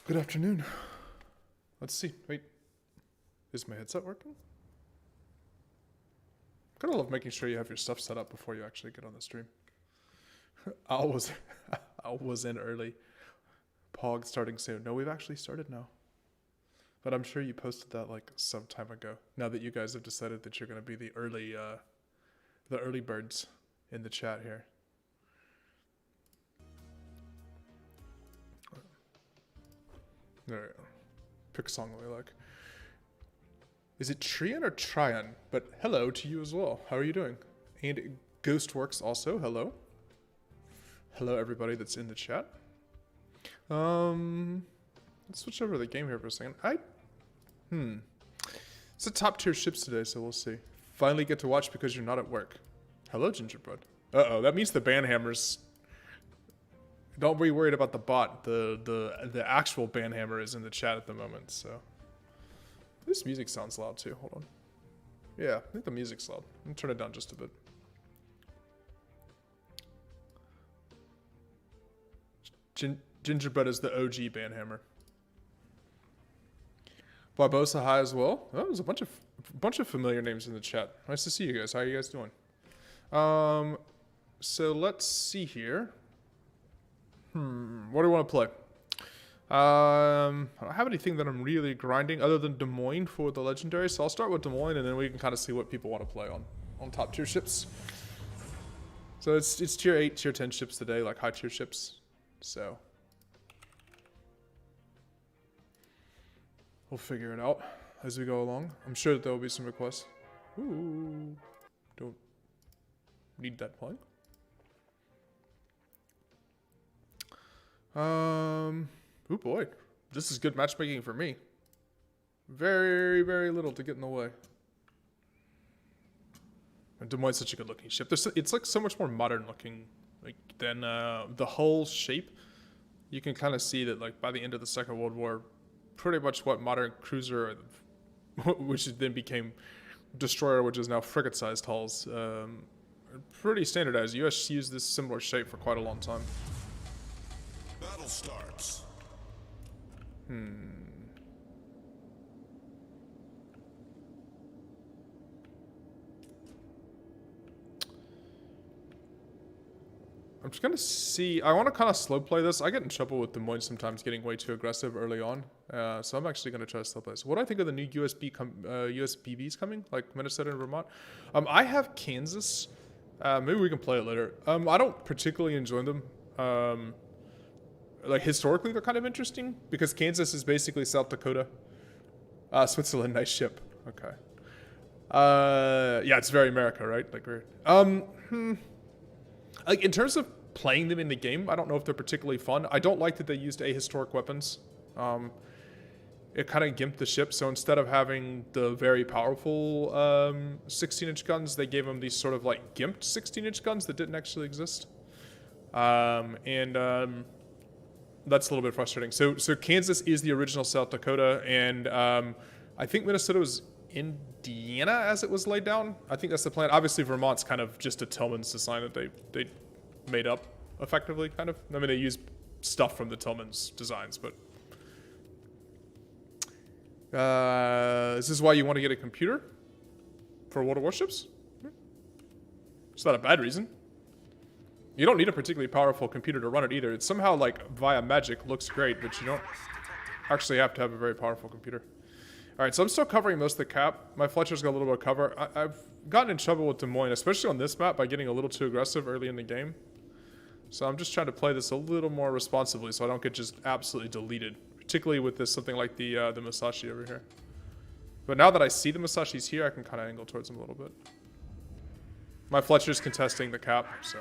Good afternoon. Let's see. Wait. Is my headset working? Gotta love making sure you have your stuff set up before you actually get on the stream. I was in early. Pog starting soon. No, we've actually started now. But I'm sure you posted that like some time ago. Now that you guys have decided that you're gonna be the early birds in the chat here. There we go. Pick a song that we like. Is it Trian or Trian? But hello to you as well. How are you doing? And Ghostworks also. Hello. Hello everybody that's in the chat. Let's switch over to the game here for a second. It's the top tier ships today, so we'll see. Finally get to watch because you're not at work. Hello, Gingerbread. Uh-oh, that means the banhammers. Don't be worried about the bot. The actual banhammer is in the chat at the moment, so. This music sounds loud too. Hold on. Yeah, I think the music's loud. I'm gonna turn it down just a bit. Gingerbread is the OG banhammer. Barbosa hi as well. Oh, there's a bunch of familiar names in the chat. Nice to see you guys. How are you guys doing? So let's see here. What do I want to play? I don't have anything that I'm really grinding other than Des Moines for the legendary, so I'll start with Des Moines and then we can kind of see what people want to play on top tier ships. So it's tier 8, tier 10 ships today, like high tier ships. So we'll figure it out as we go along. I'm sure that there will be some requests. Ooh, don't need that playing. Oh boy, this is good matchmaking for me. Very, very little to get in the way. And Des Moines is such a good looking ship. It's like so much more modern looking than the whole shape. You can kind of see that like by the end of the Second World War, pretty much what modern cruiser, which then became destroyer, which is now frigate sized hulls, pretty standardized. US used this similar shape for quite a long time. Battle starts. I'm just gonna see. I want to kind of slow play this. I get in trouble with Des Moines sometimes getting way too aggressive early on. So I'm actually gonna try to slow play this. What do I think of the new USBBs coming, like Minnesota and Vermont? I have Kansas. Maybe we can play it later. I don't particularly enjoy them. Like historically, they're kind of interesting because Kansas is basically South Dakota. Switzerland, nice ship. Okay. Yeah, it's very America, right? Like weird. Like in terms of playing them in the game, I don't know if they're particularly fun. I don't like that they used ahistoric weapons. It kind of gimped the ship. So instead of having the very powerful 16-inch guns, they gave them these sort of like gimped 16-inch guns that didn't actually exist. That's a little bit frustrating. So Kansas is the original South Dakota, and I think Minnesota was Indiana as it was laid down. I think that's the plan. Obviously, Vermont's kind of just a Tillman's design that they made up, effectively, kind of. I mean, they used stuff from the Tillman's designs, but... is this why you want to get a computer? For World of Warships? It's not a bad reason. You don't need a particularly powerful computer to run it either. It's somehow, like, via magic looks great, but you don't actually have to have a very powerful computer. Alright, so I'm still covering most of the cap. My Fletcher's got a little bit of cover. I've gotten in trouble with Des Moines, especially on this map, by getting a little too aggressive early in the game. So I'm just trying to play this a little more responsibly so I don't get just absolutely deleted. Particularly with this, something like the Musashi over here. But now that I see the Musashi's here, I can kind of angle towards him a little bit. My Fletcher's contesting the cap, so...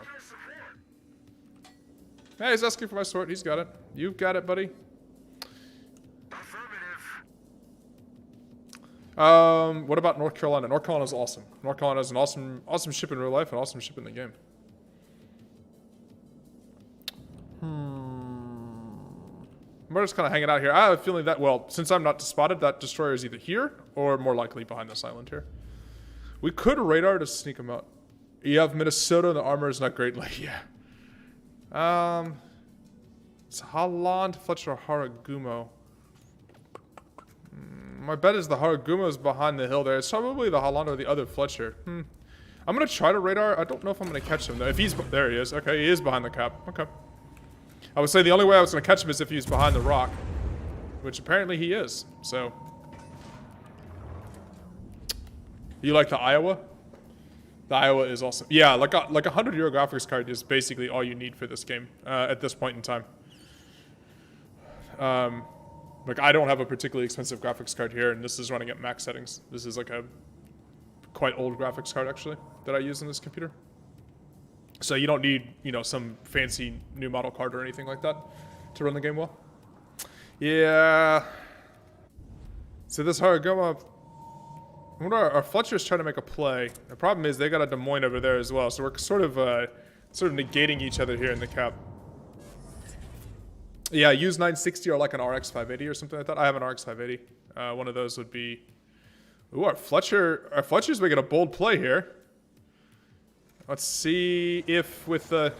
Hey, he's asking for my sword. He's got it. You've got it, buddy. What about North Carolina? North Carolina's awesome. North Carolina's an awesome ship in real life and awesome ship in the game. We're just kind of hanging out here. I have a feeling that, well, since I'm not spotted, that destroyer is either here or more likely behind this island here. We could radar to sneak him out. You have Minnesota and the armor is not great. Like, yeah. It's Holland, Fletcher, Haragumo. My bet is the Haragumo's behind the hill there. It's probably the Hollander or the other Fletcher. I'm gonna try to radar. I don't know if I'm gonna catch him though. If he's there, he is. Okay, he is behind the cap. Okay. I would say the only way I was gonna catch him is if he's behind the rock, which apparently he is. So, you like the Iowa? The Iowa is awesome. Yeah, like a €100 graphics card is basically all you need for this game at this point in time. Like I don't have a particularly expensive graphics card here, and this is running at max settings. This is like a quite old graphics card actually that I use in this computer. So you don't need, you know, some fancy new model card or anything like that to run the game well. Yeah. So this Haragoma, I wonder, our Fletcher's trying to make a play. The problem is they got a Des Moines over there as well, so we're sort of negating each other here in the cap. Yeah, use 960 or like an RX 580 or something like that. I have an RX 580. One of those would be. Ooh, our Fletcher's making a bold play here. Let's see if with the.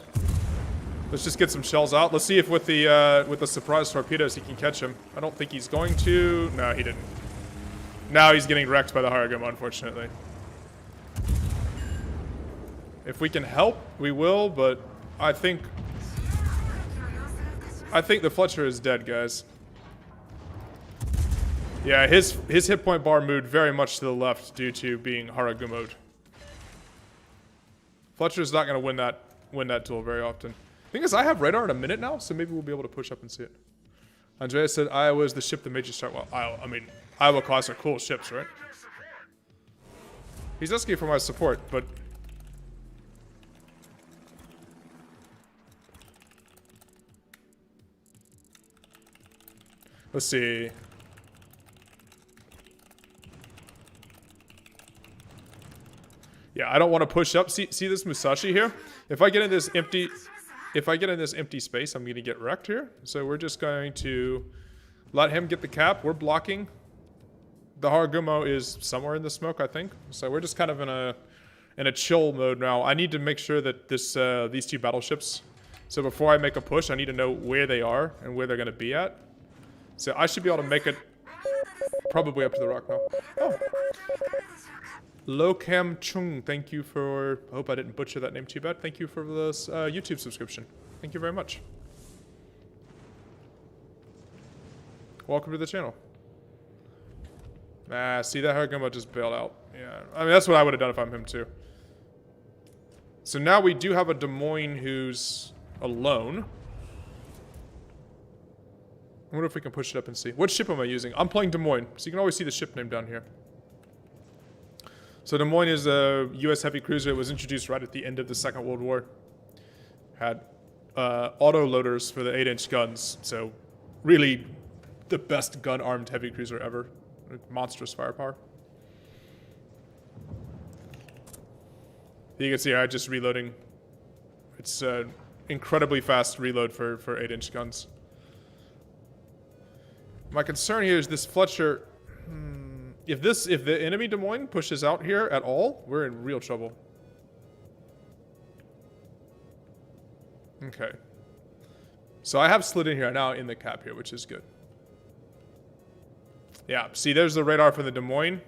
Let's just get some shells out. Let's see if with the surprise torpedoes he can catch him. I don't think he's going to. No, he didn't. Now he's getting wrecked by the Haraguma, unfortunately. If we can help, we will, but I think the Fletcher is dead, guys. Yeah, his hit point bar moved very much to the left due to being Haragumo'd. Fletcher's not going to win that duel very often. Thing is, I have radar in a minute now, so maybe we'll be able to push up and see it. Andrea said Iowa is the ship that made you start. Well, I mean, Iowa class are cool ships, right? He's asking for my support, but let's see. Yeah, I don't want to push up. See this Musashi here? If I get in this empty space, I'm going to get wrecked here. So we're just going to let him get the cap. We're blocking. The Haragumo is somewhere in the smoke, I think. So we're just kind of in a chill mode now. I need to make sure that these two battleships. So before I make a push, I need to know where they are and where they're going to be at. So I should be able to make it probably up to the rock now. Oh. Lokam Chung, thank you for, I hope I didn't butcher that name too bad. Thank you for this YouTube subscription. Thank you very much. Welcome to the channel. Ah, see, that Haraguma just bailed out. Yeah, I mean, that's what I would have done if I'm him too. So now we do have a Des Moines who's alone. I wonder if we can push it up and see. What ship am I using? I'm playing Des Moines, so you can always see the ship name down here. So Des Moines is a U.S. heavy cruiser. It was introduced right at the end of the Second World War. Had auto loaders for the 8-inch guns. So really the best gun-armed heavy cruiser ever. Monstrous firepower. You can see I just reloading. It's incredibly fast reload for 8-inch guns. My concern here is this Fletcher. If the enemy Des Moines pushes out here at all, we're in real trouble. Okay. So I have slid in here now in the cap here, which is good. Yeah, see, there's the radar for the Des Moines.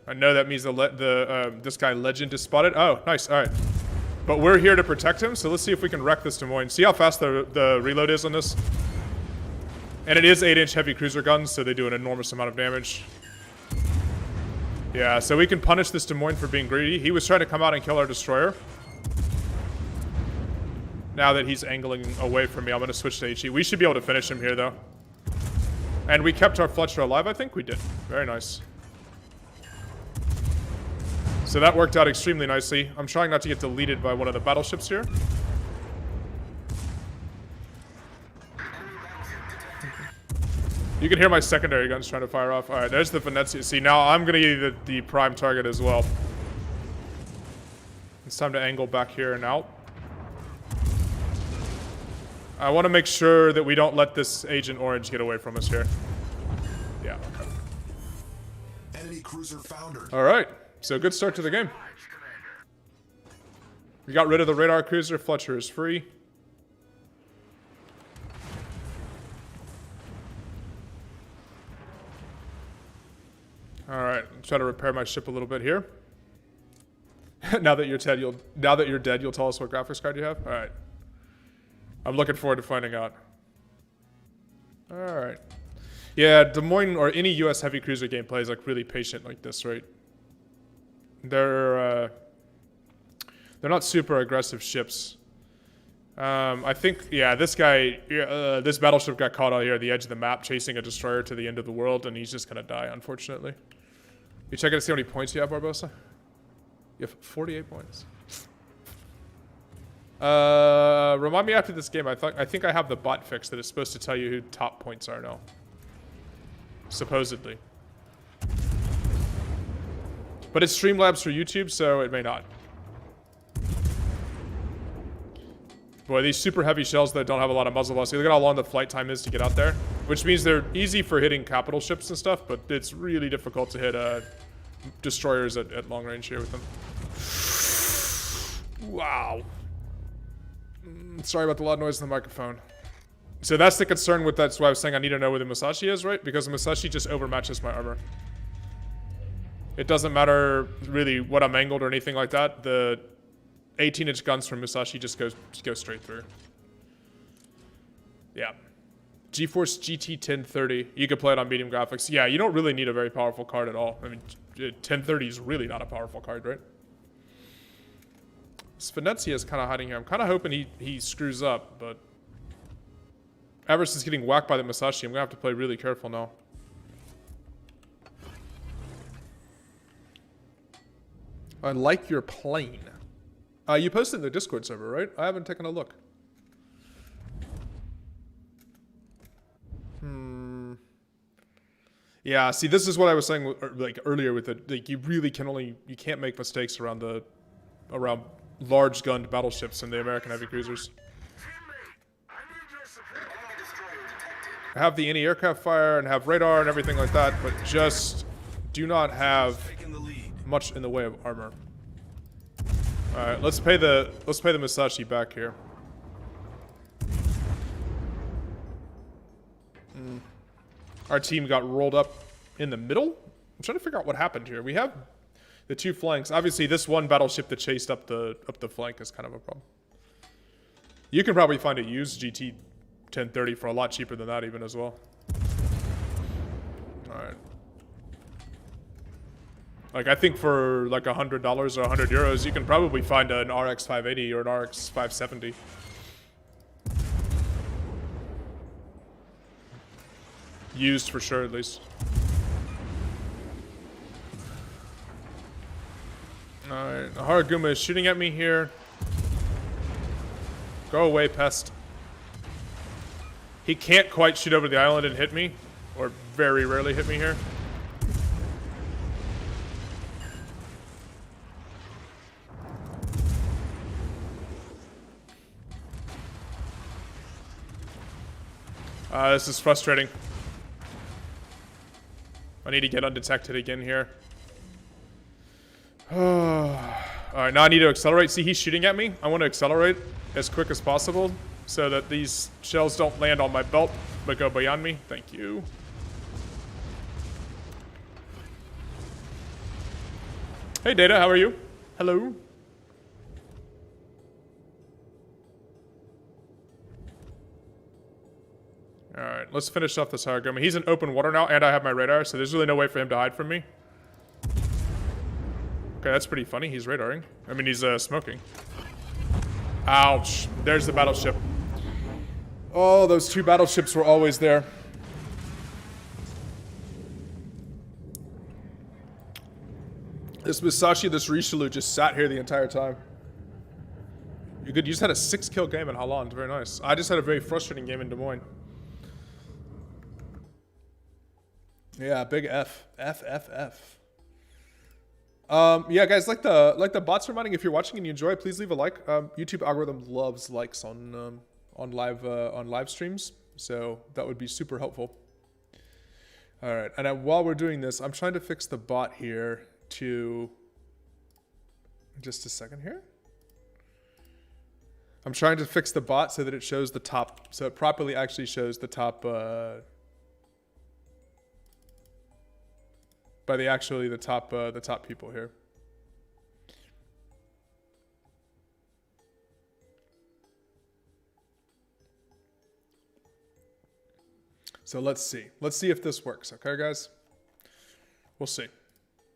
I know that means this guy Legend is spotted. Oh, nice. All right. But we're here to protect him, so let's see if we can wreck this Des Moines. See how fast the reload is on this? And it is 8-inch heavy cruiser guns, so they do an enormous amount of damage. Yeah, so we can punish this Des Moines for being greedy. He was trying to come out and kill our destroyer. Now that he's angling away from me, I'm going to switch to HE. We should be able to finish him here, though. And we kept our Fletcher alive, I think we did. Very nice. So that worked out extremely nicely. I'm trying not to get deleted by one of the battleships here. You can hear my secondary guns trying to fire off. All right, there's the Venezia. See, now I'm going to get the prime target as well. It's time to angle back here and out. I want to make sure that we don't let this Agent Orange get away from us here. Yeah, okay. Enemy cruiser foundered. All right. So good start to the game. We got rid of the radar cruiser. Fletcher is free. Alright, try to repair my ship a little bit here. Now that you're dead, you'll tell us what graphics card you have? Alright. I'm looking forward to finding out. Alright. Yeah, Des Moines or any US heavy cruiser gameplay is like really patient like this, right? They're not super aggressive ships. I think, yeah, this guy, this battleship got caught out here at the edge of the map chasing a destroyer to the end of the world, and he's just gonna die, unfortunately. You checking to see how many points you have, Barbosa? You have 48 points. Remind me after this game, I think I have the bot fix that is supposed to tell you who top points are now. Supposedly. But it's Streamlabs for YouTube, so it may not. Boy, these super heavy shells that don't have a lot of muzzle velocity. Look at how long the flight time is to get out there. Which means they're easy for hitting capital ships and stuff, but it's really difficult to hit destroyers at long range here with them. Wow. Sorry about the loud noise in the microphone. So that's the concern with that's why I was saying I need to know where the Musashi is, right? Because the Musashi just overmatches my armor. It doesn't matter really what I'm angled or anything like that. The 18-inch guns from Musashi just go straight through. Yeah. GeForce GT 1030. You can play it on medium graphics. Yeah, you don't really need a very powerful card at all. I mean, 1030 is really not a powerful card, right? Venezia is kind of hiding here. I'm kind of hoping he screws up, but Everest is getting whacked by the Musashi. I'm going to have to play really careful now. I like your plane. You posted in the Discord server, right? I haven't taken a look. Yeah, see, this is what I was saying like earlier with it. Like, you really you can't make mistakes around large gunned battleships and the American heavy cruisers. Have the anti-aircraft fire and have radar and everything like that, but just do not have much in the way of armor. All right, let's pay the Musashi back here. Our team got rolled up in the middle. I'm trying to figure out what happened here. We have the two flanks. Obviously, this one battleship that chased up the flank is kind of a problem. You can probably find a used GT 1030 for a lot cheaper than that even as well. All right. Like, I think for like $100 or 100 euros, you can probably find an RX 580 or an RX 570. Used for sure, at least. Alright, Haraguma is shooting at me here. Go away, pest. He can't quite shoot over the island and hit me, or very rarely hit me here. This is frustrating. I need to get undetected again here. Alright, now I need to accelerate. See, he's shooting at me. I want to accelerate as quick as possible so that these shells don't land on my belt but go beyond me. Thank you. Hey, Data, how are you? Hello. Alright, let's finish off this Haraguma. He's in open water now, and I have my radar, so there's really no way for him to hide from me. Okay, that's pretty funny. He's radaring. I mean, he's smoking. Ouch. There's the battleship. Oh, those two battleships were always there. This Musashi, this Richelieu just sat here the entire time. You're good. You just had a 6-kill game in Holland. Very nice. I just had a very frustrating game in Des Moines. Yeah, big F. F, F, F. Yeah, guys, like the bots reminding, if you're watching and you enjoy, please leave a like. YouTube algorithm loves likes on live streams, so that would be super helpful. All right, and while we're doing this, I'm trying to fix the bot here to just a second here. I'm trying to fix the bot so that it shows the top, so it properly actually shows the top by the top people here. So let's see. Let's see if this works, okay, guys? We'll see.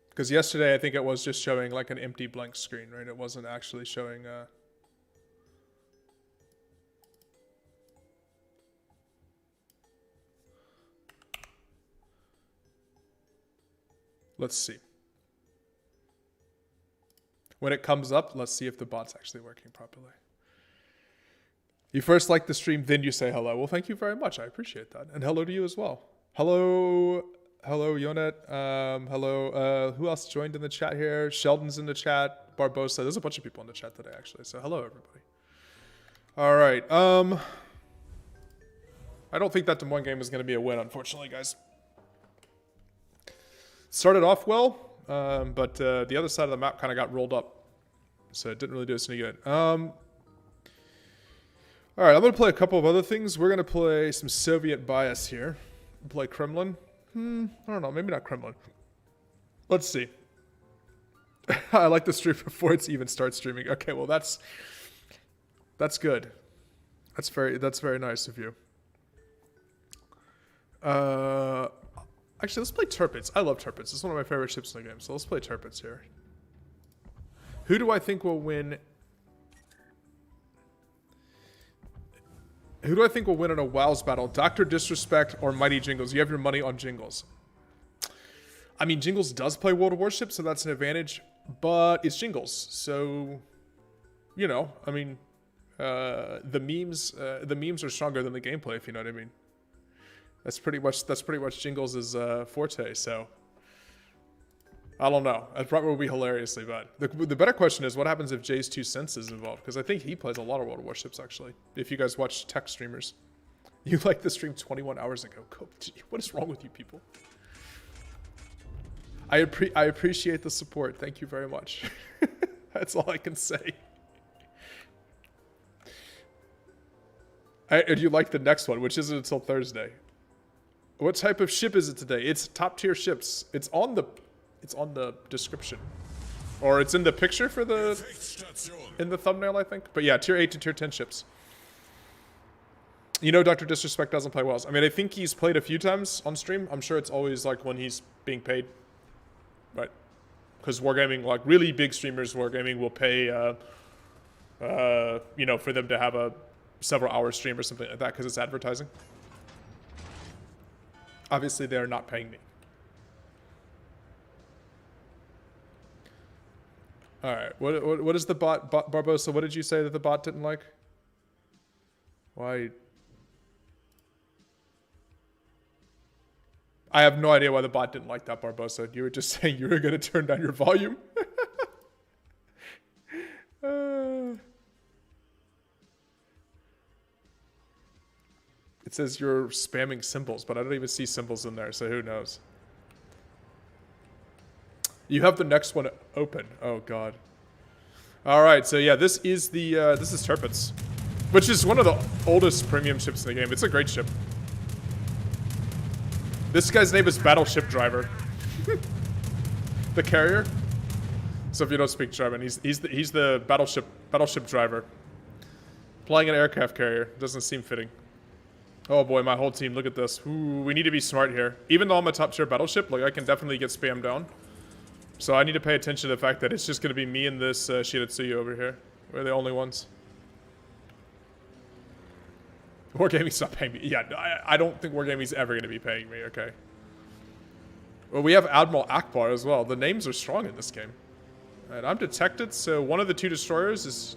Because yesterday, I think it was just showing like an empty blank screen, right? It wasn't actually showing... Let's see. When it comes up, let's see if the bot's actually working properly. You first like the stream, then you say hello. Well, thank you very much. I appreciate that. And hello to you as well. Hello, Yonet. Hello, who else joined in the chat here? Sheldon's in the chat. Barbosa. There's a bunch of people in the chat today, actually. So hello, everybody. All right. I don't think that Des Moines game is going to be a win, unfortunately, guys. Started off well, but the other side of the map kind of got rolled up. So it didn't really do us any good. All right, I'm going to play a couple of other things. We're going to play some Soviet bias here. Play Kremlin. I don't know, maybe not Kremlin. Let's see. I like the stream before it's even starts streaming. Okay, well that's good. That's very nice of you. Actually, let's play Tirpitz. I love Tirpitz. It's one of my favorite ships in the game. So let's play Tirpitz here. Who do I think will win? Who do I think will win in a WoW's battle? Dr. Disrespect or Mighty Jingles? You have your money on Jingles. I mean, Jingles does play World of Warships, so that's an advantage. But it's Jingles, so you know. I mean, the memes are stronger than the gameplay, if you know what I mean. That's pretty much Jingles' forte. So I don't know. That probably will be hilariously bad. The better question is, what happens if Jay's 2 cents is involved? Because I think he plays a lot of World of Warships, actually. If you guys watch tech streamers. You liked the stream 21 hours ago. What is wrong with you people? I appreciate the support. Thank you very much. That's all I can say. And you like the next one, which isn't until Thursday. What type of ship is it today? It's top tier ships. It's on the description, or it's in the picture for in the thumbnail, I think. But yeah, tier 8 to tier 10 ships. You know, Dr. Disrespect doesn't play Wells. I mean, I think he's played a few times on stream. I'm sure it's always like when he's being paid, right? Because Wargaming, like really big streamers, Wargaming will pay, you know, for them to have a several hour stream or something like that because it's advertising. Obviously, they're not paying me. All right, what is the bot Barbosa? What did you say that the bot didn't like? Why? I have no idea why the bot didn't like that, Barbosa. You were just saying you were going to turn down your volume. It says you're spamming symbols, but I don't even see symbols in there, so who knows? You have the next one open. Oh god. All right, so yeah, this is Tirpitz, which is one of the oldest premium ships in the game. It's a great ship. This guy's name is Battleship Driver. The carrier. So if you don't speak German, he's the battleship driver. Playing an aircraft carrier doesn't seem fitting. Oh boy, my whole team, look at this. Ooh, we need to be smart here. Even though I'm a top tier battleship, like I can definitely get spammed down. So I need to pay attention to the fact that it's just going to be me and this Shiratsuyu over here. We're the only ones. Wargaming's not paying me. Yeah, I don't think Wargaming's ever going to be paying me, okay. Well, we have Admiral Akbar as well. The names are strong in this game. Alright, I'm detected, so one of the two destroyers is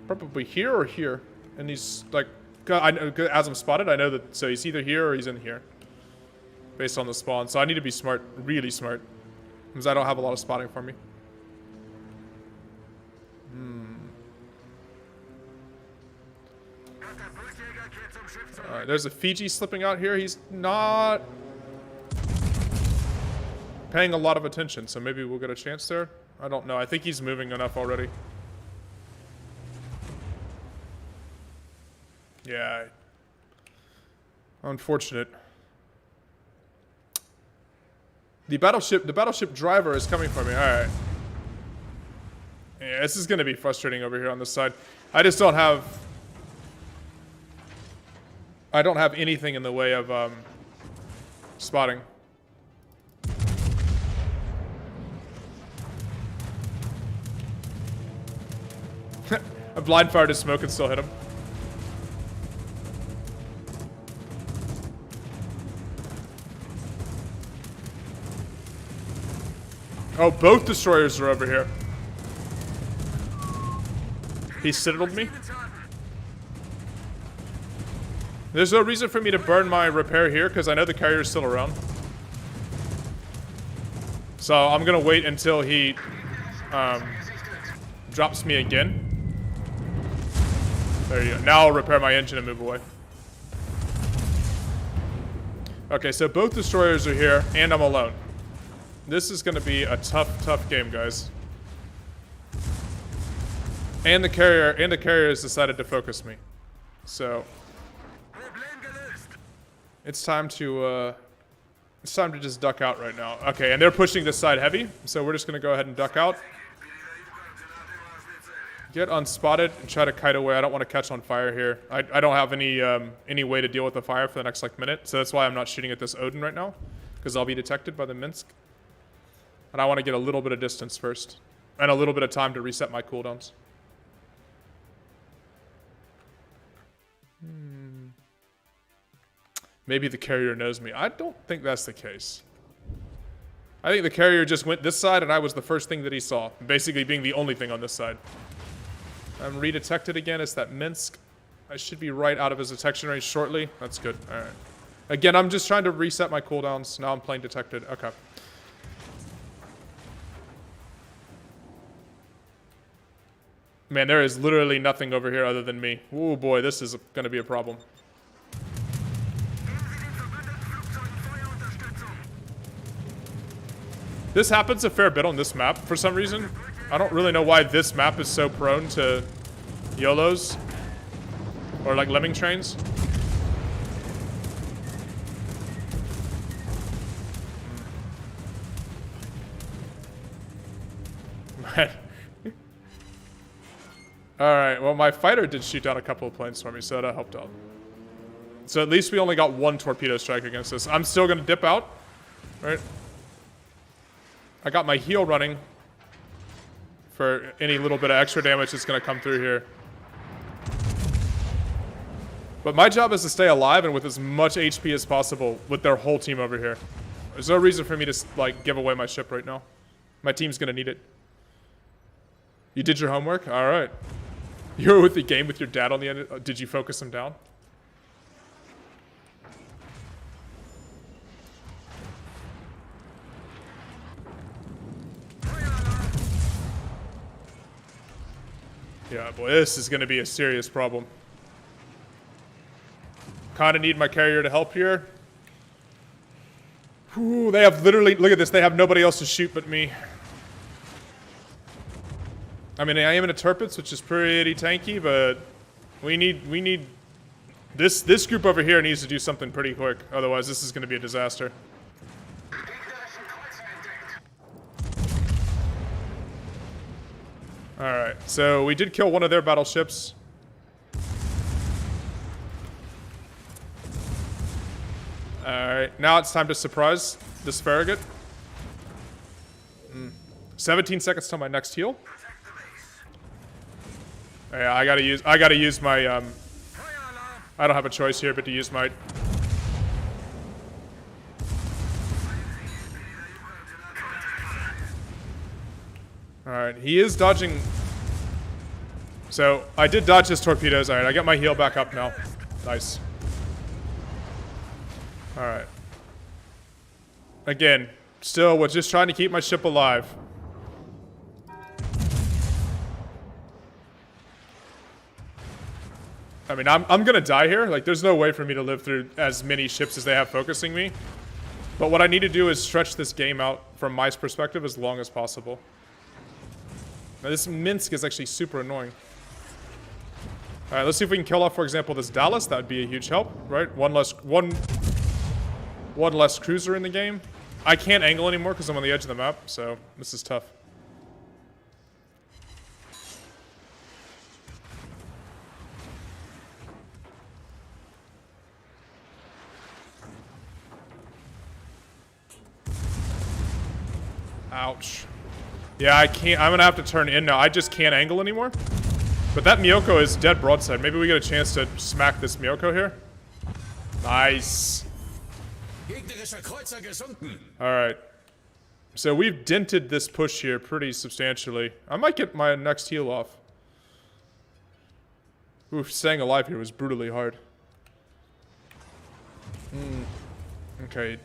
probably here or here. And he's like, as I'm spotted, I know that, so he's either here or he's in here. Based on the spawn. So I need to be smart, really smart. Because I don't have a lot of spotting for me. Alright, there's a Fiji slipping out here. He's not paying a lot of attention, so maybe we'll get a chance there. I don't know. I think he's moving enough already. Yeah. The battleship driver is coming for me. All right. Yeah, this is gonna be frustrating over here on this side. I just don't have. I don't have anything in the way of spotting. A blind fire to smoke and still hit him. Oh, both destroyers are over here. He citadeled me. There's no reason for me to burn my repair here because I know the carrier's still around. So I'm gonna wait until he drops me again. There you go. Now I'll repair my engine and move away. Okay, so both destroyers are here and I'm alone. This is gonna be a tough game, guys. And the carrier has decided to focus me. So it's time to just duck out right now. Okay, and they're pushing this side heavy, so we're just gonna go ahead and duck out. Get unspotted and try to kite away. I don't want to catch on fire here. I don't have any way to deal with the fire for the next like minute, so that's why I'm not shooting at this Odin right now, because I'll be detected by the Minsk. And I want to get a little bit of distance first, and a little bit of time to reset my cooldowns. Maybe the carrier knows me. I don't think that's the case. I think the carrier just went this side, and I was the first thing that he saw, basically being the only thing on this side. I'm redetected again. It's that Minsk. I should be right out of his detection range shortly. That's good. All right. Again, I'm just trying to reset my cooldowns. Now I'm playing detected. Okay. Man, there is literally nothing over here other than me. Oh boy, this is going to be a problem. This happens a fair bit on this map for some reason. I don't really know why this map is so prone to YOLOs or like lemming trains. Alright, well my fighter did shoot down a couple of planes for me, so that helped out. So at least we only got one torpedo strike against this. I'm still gonna dip out. Right? I got my heal running for any little bit of extra damage that's gonna come through here. But my job is to stay alive and with as much HP as possible with their whole team over here. There's no reason for me to like give away my ship right now. My team's gonna need it. You did your homework? Alright. You were with the game with your dad on the end. Did you focus him down? Yeah, boy, this is going to be a serious problem. Kind of need my carrier to help here. Ooh, they have literally, look at this, they have nobody else to shoot but me. I mean, I am in a Tirpitz, which is pretty tanky, but we need, this group over here needs to do something pretty quick. Otherwise, this is going to be a disaster. Alright, so we did kill one of their battleships. Alright, now it's time to surprise this farragut. 17 seconds till my next heal. Yeah, I gotta use my, I don't have a choice here but to use my... Alright, he is dodging... So, I did dodge his torpedoes. Alright, I got my heal back up now. Nice. Alright. Again, still, we're just trying to keep my ship alive. I mean, I'm gonna die here. Like, there's no way for me to live through as many ships as they have focusing me. But what I need to do is stretch this game out, from my perspective, as long as possible. Now, this Minsk is actually super annoying. Alright, let's see if we can kill off, for example, this Dallas. That would be a huge help, right? One less cruiser in the game. I can't angle anymore because I'm on the edge of the map, so this is tough. Ouch. Yeah, I can't. I'm gonna have to turn in now. I just can't angle anymore. But that Miyoko is dead broadside. Maybe we get a chance to smack this Miyoko here. Nice. Alright. So we've dented this push here pretty substantially. I might get my next heal off. Oof, staying alive here was brutally hard. Okay.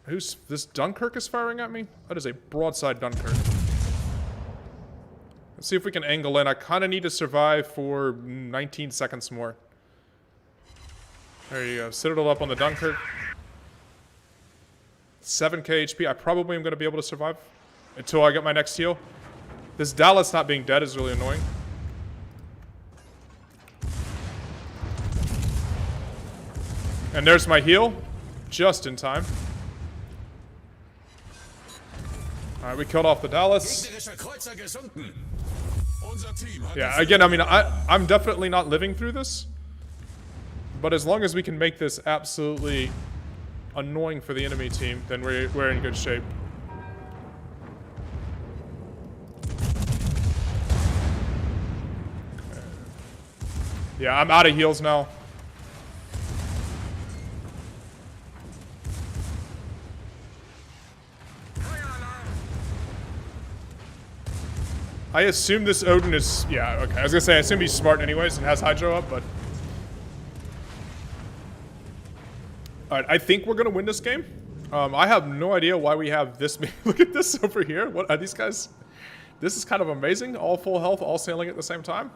Who's this? Dunkirk is firing at me? That is a broadside Dunkirk. Let's see if we can angle in. I kind of need to survive for 19 seconds more. There you go. Citadel up on the Dunkirk. 7k HP. I probably am going to be able to survive until I get my next heal. This Dallas not being dead is really annoying. And there's my heal. Just in time. Alright, we killed off the Dallas. Yeah, again, I mean, I'm definitely not living through this. But as long as we can make this absolutely annoying for the enemy team, then we're in good shape. Okay. Yeah, I'm out of heals now. I assume this Odin is... Yeah, okay. I was gonna say, I assume he's smart anyways and has Hydro up, but... Alright, I think we're gonna win this game. I have no idea why we have this... Look at this over here. What are these guys? This is kind of amazing. All full health, all sailing at the same time.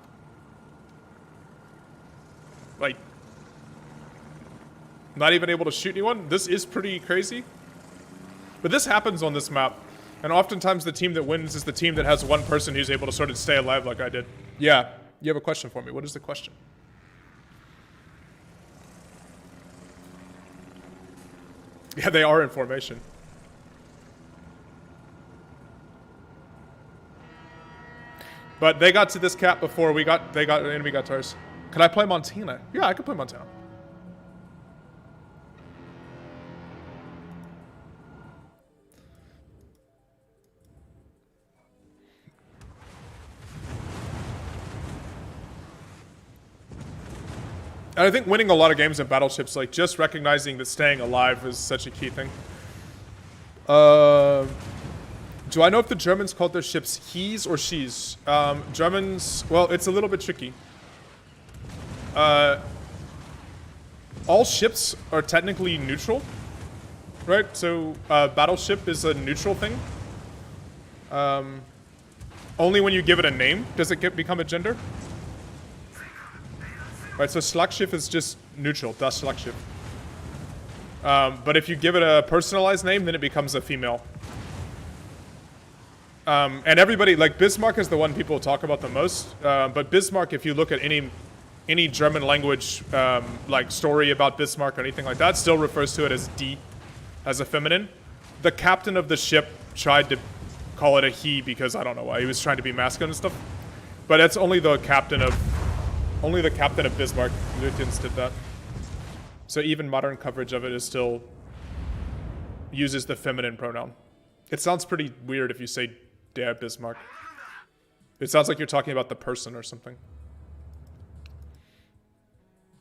Like... Not even able to shoot anyone. This is pretty crazy. But this happens on this map. And oftentimes the team that wins is the team that has one person who's able to sort of stay alive like I did. Yeah, you have a question for me. What is the question? Yeah, they are in formation. But they got to this cap before we got, enemy got Thurs. Can I play Montana? Yeah, I could play Montana. And I think winning a lot of games in battleships, like just recognizing that staying alive is such a key thing. Do I know if the Germans called their ships he's or she's? Germans, well, it's a little bit tricky. All ships are technically neutral, right? So battleship is a neutral thing. Only when you give it a name does it become a gender. Right, so Schlagschiff is just neutral, das Schlagschiff. But if you give it a personalized name, then it becomes a female. And everybody, like Bismarck is the one people talk about the most. But Bismarck, if you look at any German language like story about Bismarck or anything like that, still refers to it as die, as a feminine. The captain of the ship tried to call it a he because I don't know why. He was trying to be masculine and stuff. But it's only the captain of Bismarck. Lutyens did that. So even modern coverage of it is still uses the feminine pronoun. It sounds pretty weird if you say der Bismarck. It sounds like you're talking about the person or something.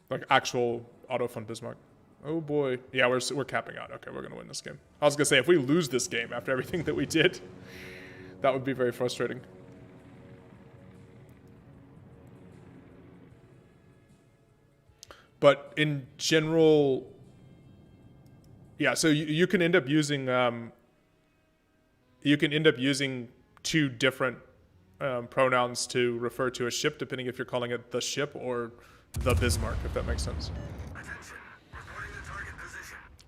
Like actual Otto von Bismarck. Oh boy. Yeah, we're capping out. Okay, we're gonna win this game. I was gonna say, if we lose this game after everything that we did, that would be very frustrating. But in general, yeah, so you can end up using two different pronouns to refer to a ship, depending if you're calling it the ship or the Bismarck, if that makes sense.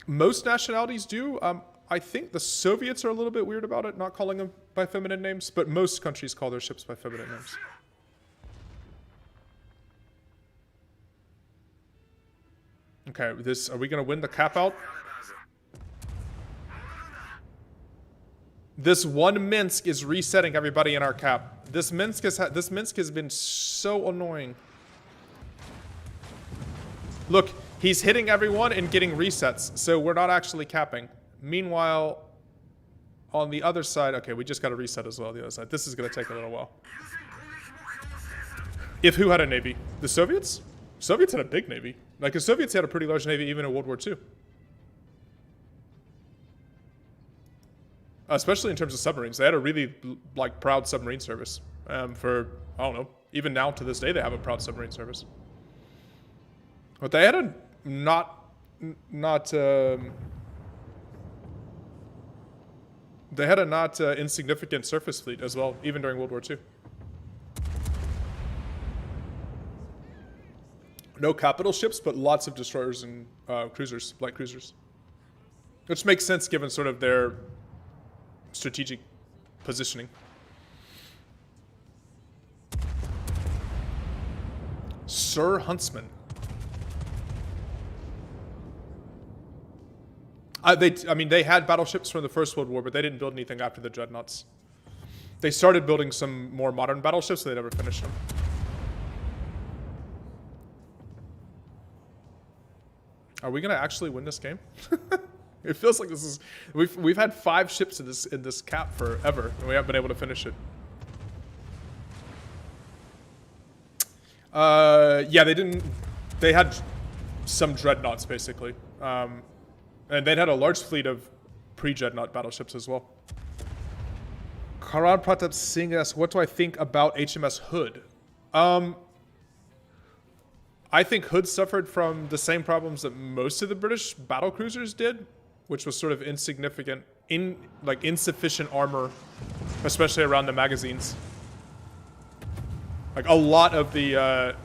Most nationalities do. I think the Soviets are a little bit weird about it, not calling them by feminine names, but most countries call their ships by feminine names. Okay, are we gonna win the cap out? This one Minsk is resetting everybody in our cap. This Minsk has been so annoying. Look, he's hitting everyone and getting resets, so we're not actually capping. Meanwhile, on the other side, okay, we just got to reset as well. The other side. This is gonna take a little while. If who had a navy? The Soviets? Soviets had a big navy. Like the Soviets had a pretty large navy even in World War II. Especially in terms of submarines. They had a really, like, proud submarine service. For, I don't know, even now to this day they have a proud submarine service. But they had a not insignificant surface fleet as well, even during World War II. No capital ships, but lots of destroyers and cruisers, light cruisers. Which makes sense given sort of their strategic positioning. Sir Huntsman. I mean, they had battleships from the First World War, but they didn't build anything after the Dreadnoughts. They started building some more modern battleships, so they never finished them. Are we gonna actually win this game? It feels like this is we've had 5 ships in this cap forever, and we haven't been able to finish it. Yeah, they had some dreadnoughts basically, and they'd had a large fleet of pre-dreadnought battleships as well. Karan Pratap Singh asks, what do I think about HMS Hood? I think Hood suffered from the same problems that most of the British battle cruisers did, which was sort of insufficient armor, especially around the magazines. Like a lot of the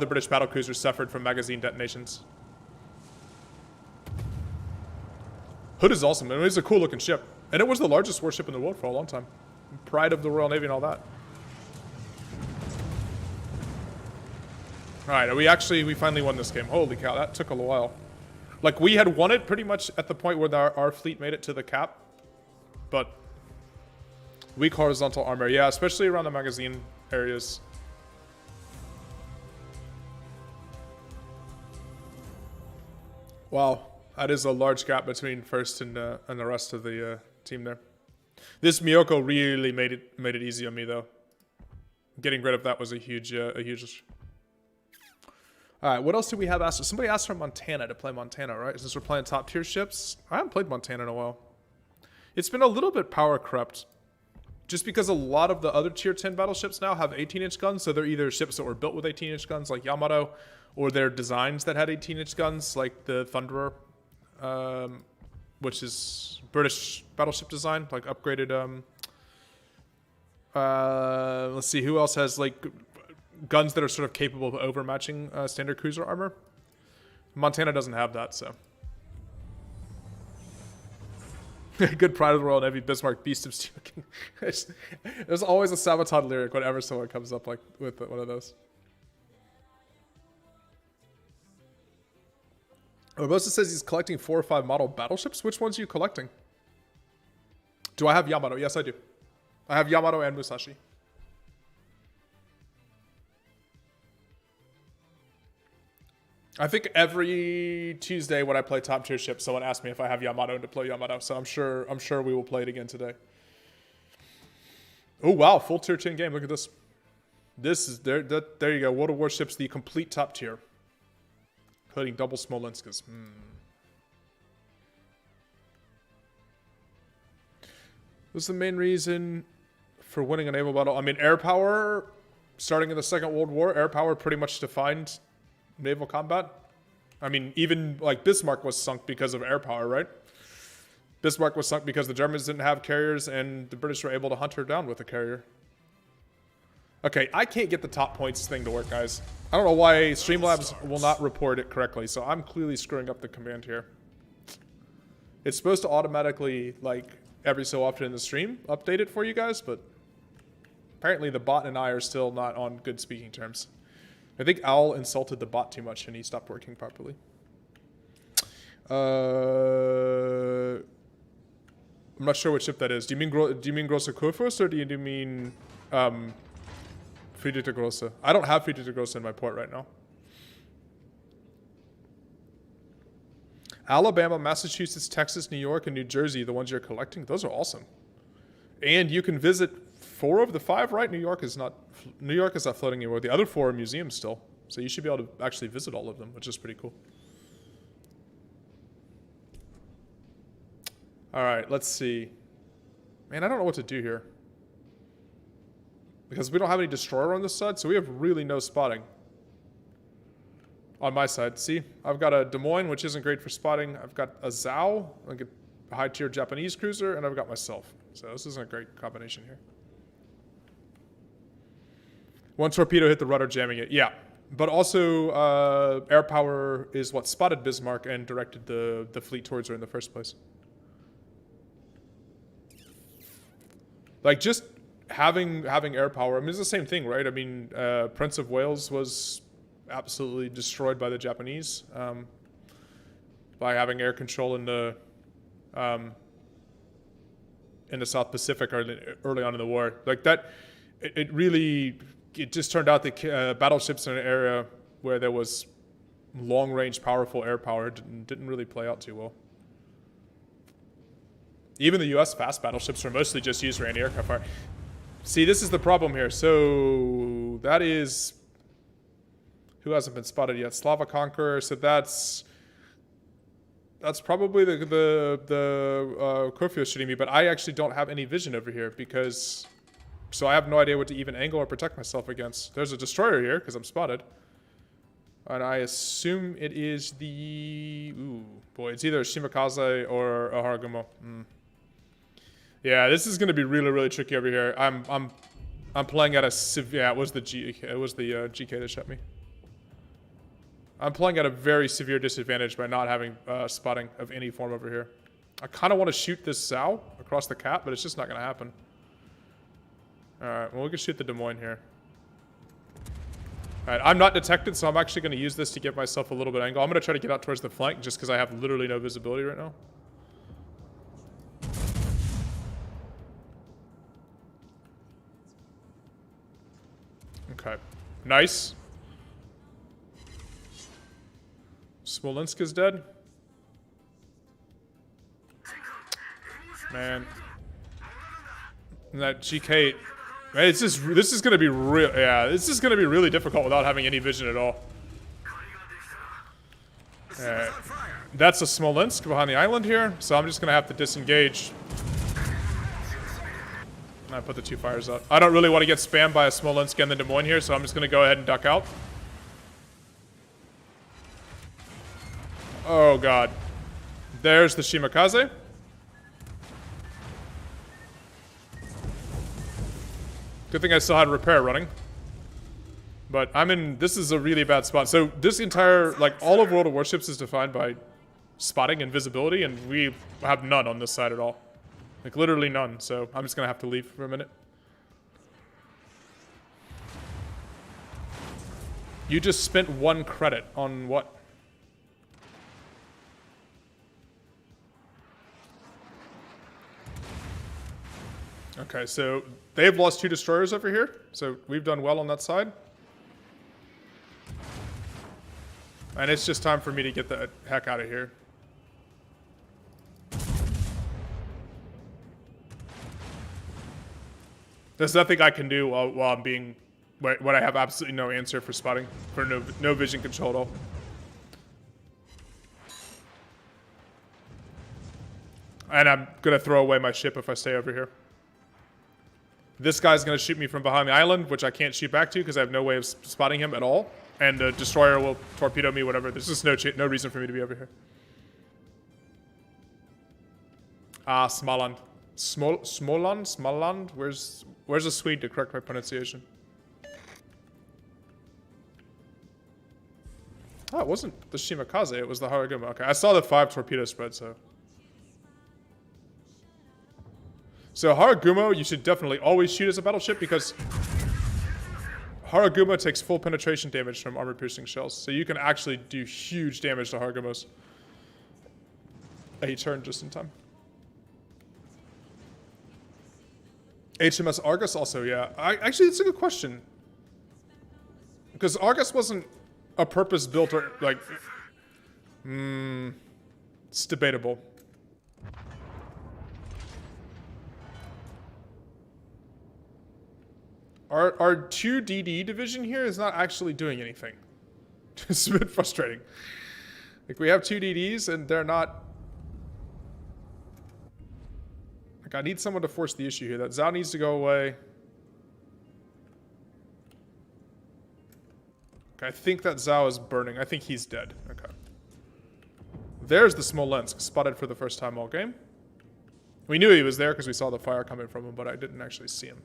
British battle cruisers suffered from magazine detonations. Hood is awesome. I mean, it's a cool looking ship, and it was the largest warship in the world for a long time. Pride of the Royal Navy and all that. All right, we finally won this game. Holy cow, that took a while. Like, we had won it pretty much at the point where our fleet made it to the cap. But weak horizontal armor. Yeah, especially around the magazine areas. Wow, that is a large gap between first and the rest of the team there. This Miyoko really made it easy on me, though. Getting rid of that was a huge... All right, what else did we have asked? Somebody asked for Montana to play Montana, right? Since we're playing top tier ships. I haven't played Montana in a while. It's been a little bit power corrupt. Just because a lot of the other tier 10 battleships now have 18-inch guns, so they're either ships that were built with 18-inch guns like Yamato, or they're designs that had 18-inch guns like the Thunderer, which is British battleship design, like upgraded. Let's see, who else has like guns that are sort of capable of overmatching standard cruiser armor? Montana doesn't have that, so. Good Pride of the Royal Navy, Bismarck, Beast of Steel. There's always a Sabaton lyric whenever someone comes up like with one of those. Robosa says he's collecting 4 or 5 model battleships. Which ones are you collecting? Do I have Yamato? Yes, I do. I have Yamato and Musashi. I think every Tuesday when I play top tier ships, someone asks me if I have Yamato and deploy Yamato. So I'm sure we will play it again today. Oh wow, full tier 10 game. Look at this. This is there you go. World of Warships, the complete top tier. Including double Smolenskas. What's the main reason for winning a naval battle? I mean, air power, starting in the Second World War, air power pretty much defined naval combat. I mean, even like Bismarck was sunk because of air power, right? Bismarck was sunk because the Germans didn't have carriers and the British were able to hunt her down with a carrier. Okay, I can't get the top points thing to work, guys. I don't know why Streamlabs will not report it correctly, so I'm clearly screwing up the command here. It's supposed to automatically, like, every so often in the stream, update it for you guys, but apparently the bot and I are still not on good speaking terms. I think Owl insulted the bot too much and he stopped working properly. I'm not sure what ship that is. Do you mean Grosse Kurfürst or do you mean Friedrich der Große? I don't have Friedrich der Große in my port right now. Alabama, Massachusetts, Texas, New York, and New Jersey, the ones you're collecting, those are awesome. And you can visit 4 of the 5, right? New York is not floating anymore. The other 4 are museums still. So you should be able to actually visit all of them, which is pretty cool. All right, let's see. Man, I don't know what to do here. Because we don't have any destroyer on this side, so we have really no spotting. On my side, see? I've got a Des Moines, which isn't great for spotting. I've got a Zhao, like a high-tier Japanese cruiser, and I've got myself. So this isn't a great combination here. 1 torpedo hit the rudder, jamming it. Yeah. But also, air power is what spotted Bismarck and directed the fleet towards her in the first place. Like, just having air power, I mean, it's the same thing, right? I mean, Prince of Wales was absolutely destroyed by the Japanese by having air control in the South Pacific early on in the war. Like that, it just turned out that battleships in an area where there was long-range, powerful air power didn't really play out too well. Even the U.S. fast battleships were mostly just used for anti-aircraft fire. See, this is the problem here. So that is... Who hasn't been spotted yet? Slava Conqueror. So that's probably the Kurfürst shooting me, but I actually don't have any vision over here because... So I have no idea what to even angle or protect myself against. There's a destroyer here because I'm spotted. And I assume it is the... Ooh, boy, it's either a Shimakaze or a Haragumo. Yeah, this is going to be really, really tricky over here. I'm playing at a... Yeah, it was the GK that shot me. I'm playing at a very severe disadvantage by not having spotting of any form over here. I kind of want to shoot this Zhao across the cap, but it's just not going to happen. Alright, well, we can shoot the Des Moines here. Alright, I'm not detected, so I'm actually going to use this to give myself a little bit of angle. I'm going to try to get out towards the flank just because I have literally no visibility right now. Okay. Nice. Smolensk is dead. Man. And that GK... Man, it's just, this is going to be real... Yeah, this is going to be really difficult without having any vision at all. Alright. That's a Smolensk behind the island here, so I'm just going to have to disengage. And I put the 2 fires out. I don't really want to get spammed by a Smolensk and the Des Moines here, so I'm just going to go ahead and duck out. Oh, God. There's the Shimakaze. Good thing I still had repair running. But I'm in... This is a really bad spot. So this entire... Like, all of World of Warships is defined by spotting and visibility, and we have none on this side at all. Like, literally none. So I'm just going to have to leave for a minute. You just spent 1 credit on what? Okay, so they've lost 2 destroyers over here, so we've done well on that side. And it's just time for me to get the heck out of here. There's nothing I can do while I'm being... when I have absolutely no answer for spotting, for no vision control at all. And I'm going to throw away my ship if I stay over here. This guy's going to shoot me from behind the island, which I can't shoot back to because I have no way of spotting him at all. And the destroyer will torpedo me, whatever. There's just no reason for me to be over here. Ah, Småland. Småland? Where's a Swede to correct my pronunciation? Oh, it wasn't the Shimakaze, it was the Haragumo. Okay, I saw the 5 torpedo spread, so... So Haragumo, you should definitely always shoot as a battleship because Haragumo takes full penetration damage from armor-piercing shells. So you can actually do huge damage to Haragumos. He turned just in time. HMS Argus also, yeah. Actually, it's a good question. Because Argus wasn't a purpose-built or, like... it's debatable. Our 2 DD division here is not actually doing anything. It's a bit frustrating. Like, we have 2 DDs and they're not... Like, I need someone to force the issue here. That Zhao needs to go away. Okay, I think that Zhao is burning. I think he's dead. Okay. There's the Smolensk, spotted for the first time all game. We knew he was there because we saw the fire coming from him, but I didn't actually see him.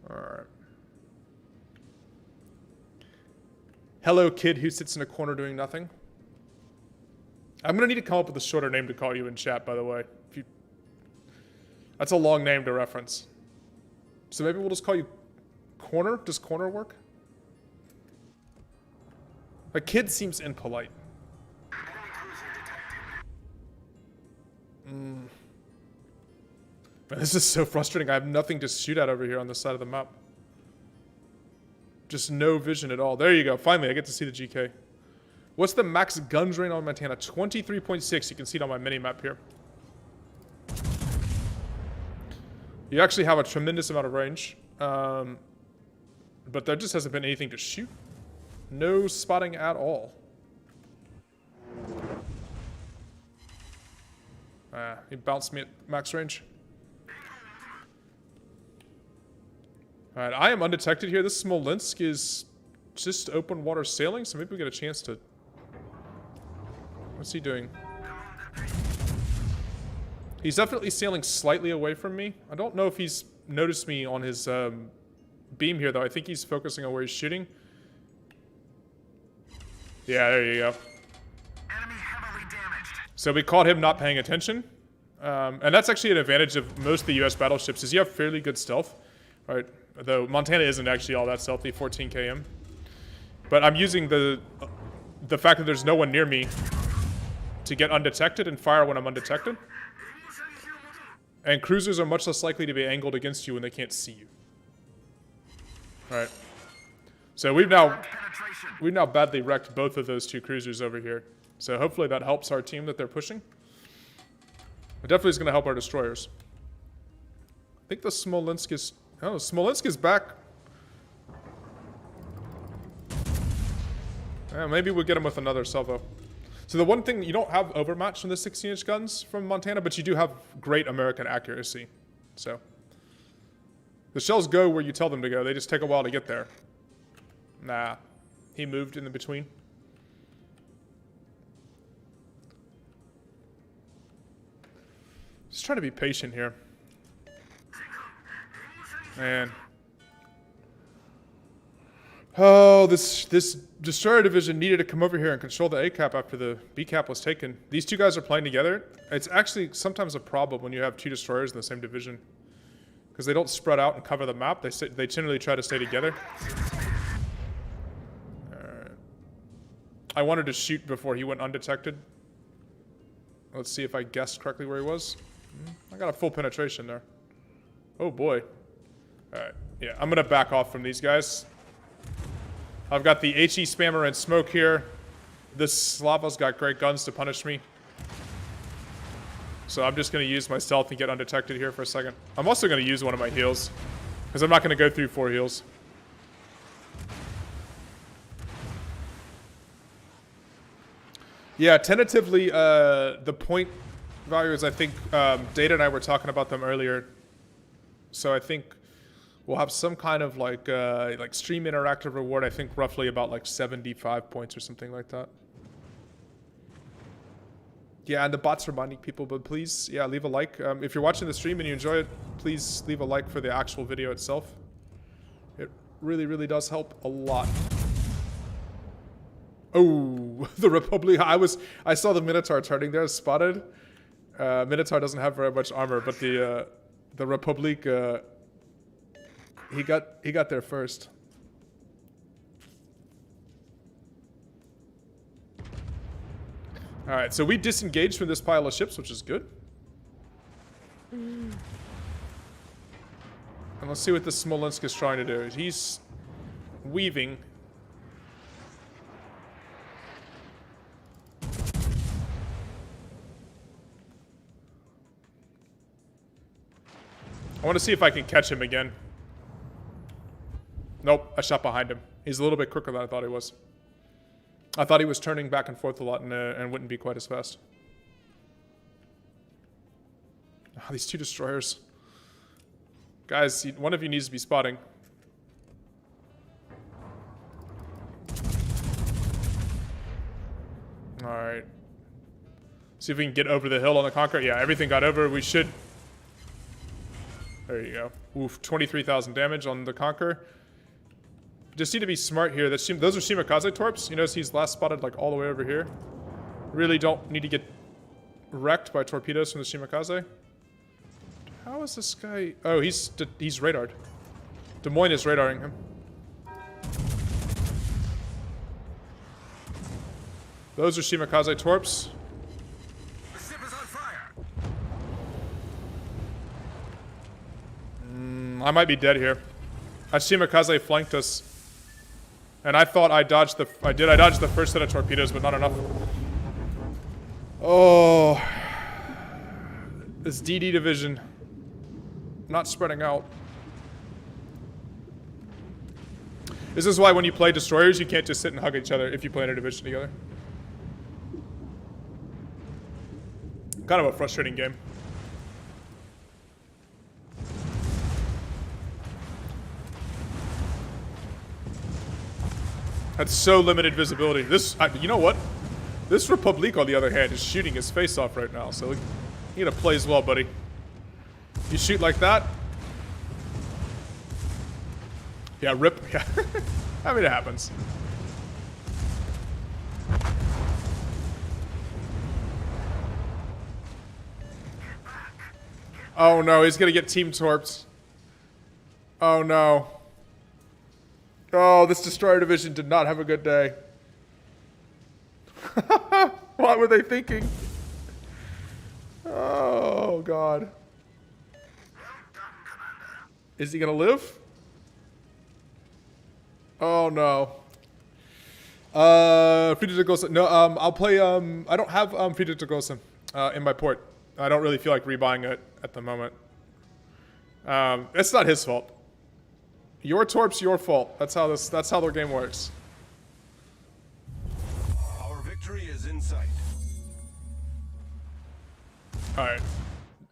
Alright. Hello, kid who sits in a corner doing nothing. I'm gonna need to come up with a shorter name to call you in chat, by the way. That's a long name to reference. So maybe we'll just call you Corner? Does Corner work? A kid seems impolite. Man, this is so frustrating. I have nothing to shoot at over here on this side of the map. Just no vision at all. There you go. Finally, I get to see the GK. What's the max gun drain on Montana? 23.6. You can see it on my mini-map here. You actually have a tremendous amount of range. But there just hasn't been anything to shoot. No spotting at all. He bounced me at max range. Alright, I am undetected here. This Smolensk is just open water sailing, so maybe we get a chance to... What's he doing? He's definitely sailing slightly away from me. I don't know if he's noticed me on his beam here, though. I think he's focusing on where he's shooting. Yeah, there you go. Enemy heavily damaged. So we caught him not paying attention. And that's actually an advantage of most of the US battleships, is you have fairly good stealth. Right? Though Montana isn't actually all that stealthy, 14 km. But I'm using the fact that there's no one near me to get undetected and fire when I'm undetected. And cruisers are much less likely to be angled against you when they can't see you. Right. So we've now badly wrecked both of those 2 cruisers over here. So hopefully that helps our team that they're pushing. It definitely is going to help our destroyers. I think the Smolensk is... Oh, Smolensk is back. Yeah, maybe we'll get him with another salvo. So the one thing, you don't have overmatch from the 16-inch guns from Montana, but you do have great American accuracy. So the shells go where you tell them to go. They just take a while to get there. Nah, he moved in the between. Just trying to be patient here. Man. Oh, this destroyer division needed to come over here and control the A cap after the B cap was taken. These 2 guys are playing together. It's actually sometimes a problem when you have 2 destroyers in the same division, because they don't spread out and cover the map. They generally try to stay together. Alright. I wanted to shoot before he went undetected. Let's see if I guessed correctly where he was. I got a full penetration there. Oh boy. Alright, yeah, I'm gonna back off from these guys. I've got the HE spammer and smoke here. This Slava's got great guns to punish me. So I'm just gonna use my stealth and get undetected here for a second. I'm also gonna use one of my heals, because I'm not gonna go through 4 heals. Yeah, tentatively, the point values, I think, Data and I were talking about them earlier. So I think we'll have some kind of like stream interactive reward. I think roughly about like 75 points or something like that. Yeah, and the bot's reminding people, but please, yeah, leave a like. If you're watching the stream and you enjoy it, please leave a like for the actual video itself. It really, really does help a lot. Oh, the Republic. I saw the Minotaur turning there, spotted. Minotaur doesn't have very much armor, but the Republic, he got there first. All right, so we disengaged from this pile of ships, which is good. And let's see what this Smolensk is trying to do. He's weaving. I want to see if I can catch him again. Nope, I shot behind him. He's a little bit quicker than I thought he was. I thought he was turning back and forth a lot and wouldn't be quite as fast. Oh, these two destroyers. Guys, one of you needs to be spotting. Alright. See if we can get over the hill on the Conqueror. Yeah, everything got over. We should... There you go. Oof, 23,000 damage on the Conqueror. Just need to be smart here. Those are Shimakaze torps. You notice he's last spotted like all the way over here. Really don't need to get wrecked by torpedoes from the Shimakaze. How is this guy? Oh, he's radared. Des Moines is radaring him. Those are Shimakaze torps. The ship is on fire. I might be dead here. Shimakaze flanked us. And I thought I dodged the... I dodged the first set of torpedoes, but not enough. Oh. This DD division. Not spreading out. This is why when you play destroyers, you can't just sit and hug each other if you play in a division together. Kind of a frustrating game. Had so limited visibility. You know what? This Republic, on the other hand, is shooting his face off right now. So you gotta play as well, buddy. You shoot like that. Yeah, rip. Yeah. I mean, it happens. Oh no, he's gonna get team torped. Oh no. Oh, this destroyer division did not have a good day. What were they thinking? Oh god. Is he gonna live? Oh no. Friedrich Gosen. No, I'll play, I don't have, Friedrich Gosen, in my port. I don't really feel like rebuying it at the moment. It's not his fault. Your torp's your fault. That's how the game works. Our victory is in sight. Alright.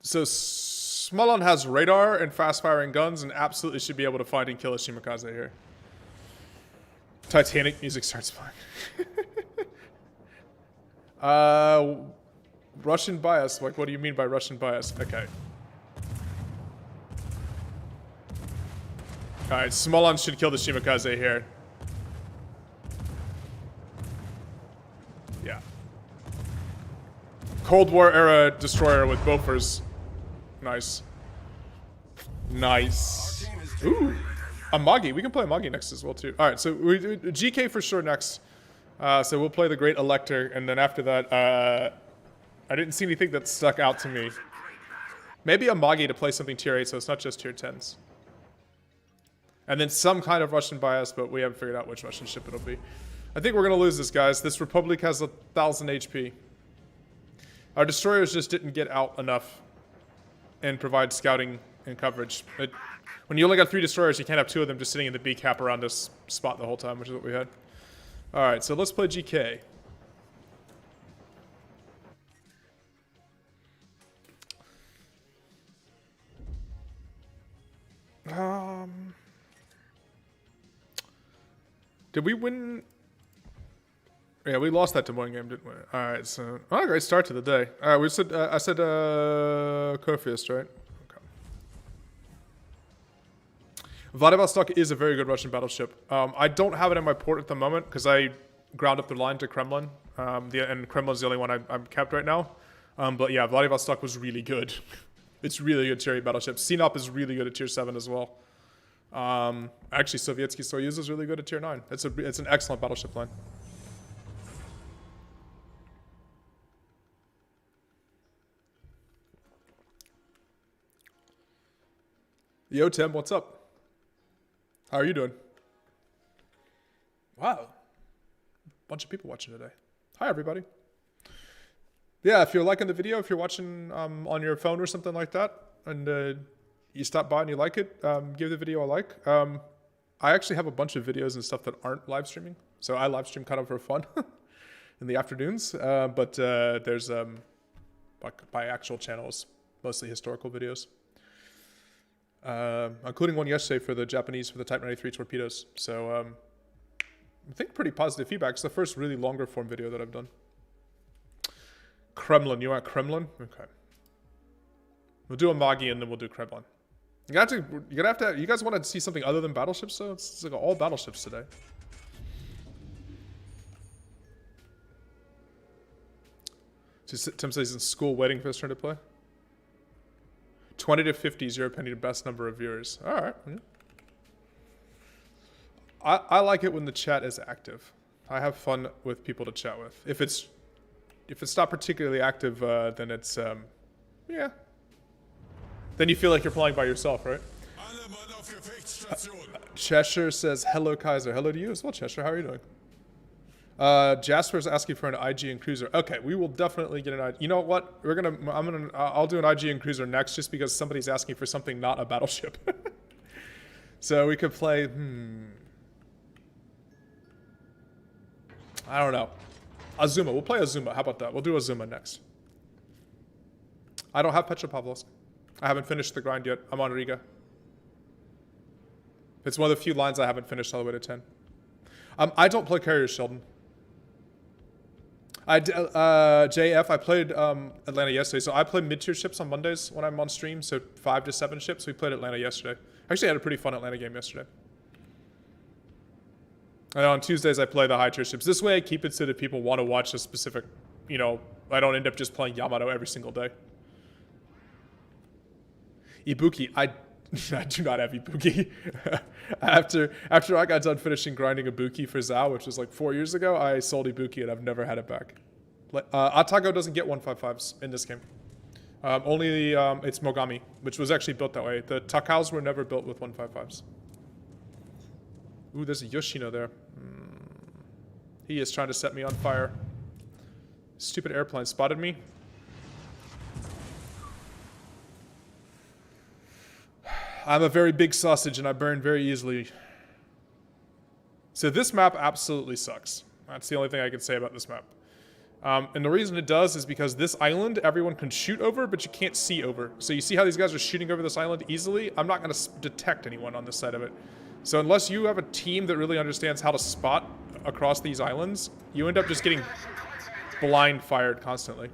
So Smolon has radar and fast-firing guns and absolutely should be able to find and kill a Shimakaze here. Titanic music starts playing. Russian bias. Like, what do you mean by Russian bias? Okay. Alright, Smolon should kill the Shimakaze here. Yeah. Cold War era destroyer with Bofors. Nice. Nice. Ooh. A Magi. We can play Magi next as well, too. Alright, so we do GK for sure next. So we'll play the Great Elector, and then after that, I didn't see anything that stuck out to me. Maybe a Magi to play something tier 8, so it's not just tier 10s. And then some kind of Russian bias, but we haven't figured out which Russian ship it'll be. I think we're going to lose this, guys. This Republic has 1,000 HP. Our destroyers just didn't get out enough and provide scouting and coverage. When you only got 3 destroyers, you can't have 2 of them just sitting in the B cap around this spot the whole time, which is what we had. Alright, so let's play GK. Did we win? Yeah, we lost that Des Moines game, didn't we? Alright, so... Oh, great start to the day. Alright, we said... I said, Kurfürst, right? Okay. Vladivostok is a very good Russian battleship. I don't have it in my port at the moment, because I ground up the line to Kremlin. And Kremlin's the only one I'm kept right now. But yeah, Vladivostok was really good. It's really good tier 8 battleship. Sinop is really good at tier 7 as well. Actually, Sovietsky Soyuz is really good at tier 9. It's an excellent battleship line. Yo, Tim, what's up? How are you doing? Wow. Bunch of people watching today. Hi, everybody. Yeah, if you're liking the video, if you're watching on your phone or something like that, and you stop by and you like it, give the video a like. I actually have a bunch of videos and stuff that aren't live streaming. So I live stream kind of for fun in the afternoons. But there's like my actual channels, mostly historical videos. Including one yesterday for the Japanese for the Type 93 torpedoes. So I think pretty positive feedback. It's the first really longer form video that I've done. Kremlin, you want Kremlin? Okay. We'll do a Magi and then we'll do Kremlin. You guys want to see something other than battleships though? It's like all battleships today. So Tim says he's in school waiting for his turn to play. 20 to 50 is your opinion best number of viewers. All right. Yeah. I like it when the chat is active. I have fun with people to chat with. If it's not particularly active, then it's yeah. Then you feel like you're playing by yourself, right? Cheshire says hello, Kaiser. Hello to you as well, Cheshire. How are you doing? Jasper's asking for an IG and cruiser. Okay, we will definitely get an IG. You know what? I'll do an IG and cruiser next, just because somebody's asking for something not a battleship. So we could play. I don't know. Azuma. We'll play Azuma. How about that? We'll do Azuma next. I don't have Petropavlovsk. I haven't finished the grind yet. I'm on Riga. It's one of the few lines I haven't finished all the way to 10. I don't play carriers, Sheldon. JF, I played Atlanta yesterday. So I play mid-tier ships on Mondays when I'm on stream. So 5 to 7 ships. We played Atlanta yesterday. Actually, I had a pretty fun Atlanta game yesterday. And on Tuesdays, I play the high-tier ships. This way, I keep it so that people want to watch a specific, you know, I don't end up just playing Yamato every single day. Ibuki, I do not have Ibuki. after I got done finishing grinding Ibuki for Zao, which was like 4 years ago, I sold Ibuki and I've never had it back. Atago doesn't get 155s in this game. Only it's Mogami, which was actually built that way. The Takaos were never built with 155s. Ooh, there's a Yoshino there. He is trying to set me on fire. Stupid airplane spotted me. I'm a very big sausage and I burn very easily. So this map absolutely sucks. That's the only thing I can say about this map. And the reason it does is because this island, everyone can shoot over, but you can't see over. So you see how these guys are shooting over this island easily? I'm not going to detect anyone on this side of it. So unless you have a team that really understands how to spot across these islands, you end up just getting blind fired constantly.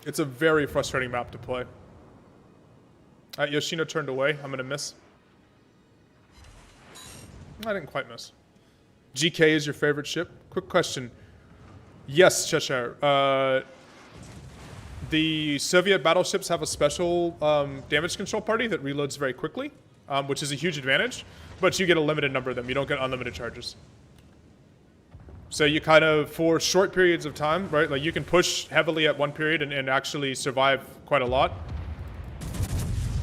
It's a very frustrating map to play. Yoshino turned away. I'm going to miss. I didn't quite miss. GK is your favorite ship? Quick question. Yes, Cheshire. The Soviet battleships have a special damage control party that reloads very quickly, which is a huge advantage, but you get a limited number of them. You don't get unlimited charges. So you kind of, for short periods of time, right, like you can push heavily at one period and actually survive quite a lot.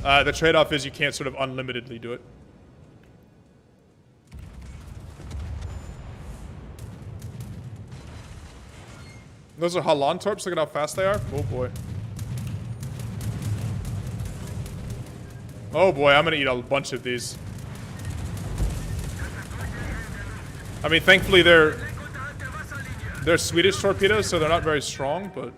The trade-off is you can't sort of unlimitedly do it. Those are Halan torps. Look at how fast they are. Oh boy. Oh boy, I'm gonna eat a bunch of these. I mean, thankfully they're Swedish torpedoes, so they're not very strong, but...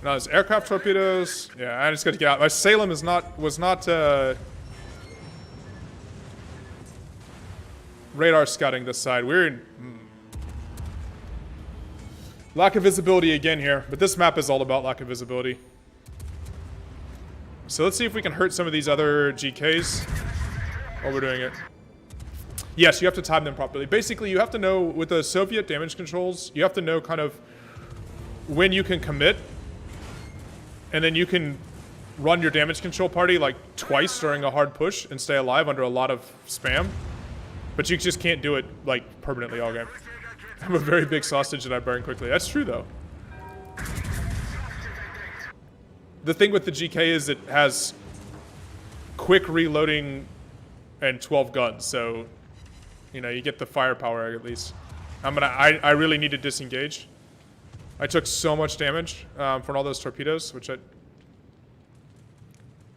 No, it's aircraft torpedoes. Yeah, I just got to get out. My Salem was not radar scouting this side. We're in lack of visibility again here, but this map is all about lack of visibility. So let's see if we can hurt some of these other GKs while we're doing it. Yes, you have to time them properly. Basically, you have to know, with the Soviet damage controls, you have to know kind of when you can commit, and then you can run your damage control party like twice during a hard push and stay alive under a lot of spam. But you just can't do it, like, permanently all game. I'm a very big sausage and I burn quickly. That's true, though. The thing with the GK is it has quick reloading and 12 guns, so, you know, you get the firepower at least. I really need to disengage. I took so much damage from all those torpedoes,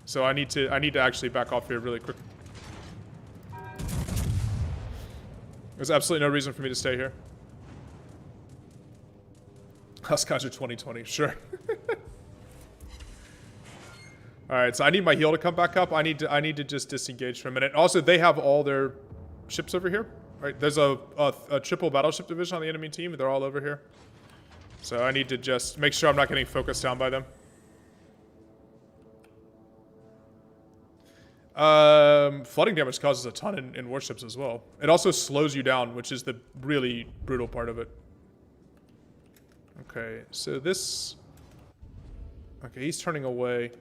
so I need to actually back off here really quick. There's absolutely no reason for me to stay here. LastKaiser 2020, sure. All right, so I need my heal to come back up. I need to just disengage for a minute. Also, they have all their ships over here. Right? There's a triple battleship division on the enemy team. They're all over here. So I need to just make sure I'm not getting focused down by them. Flooding damage causes a ton in warships as well. It also slows you down, which is the really brutal part of it. Okay, so this... Okay, he's turning away.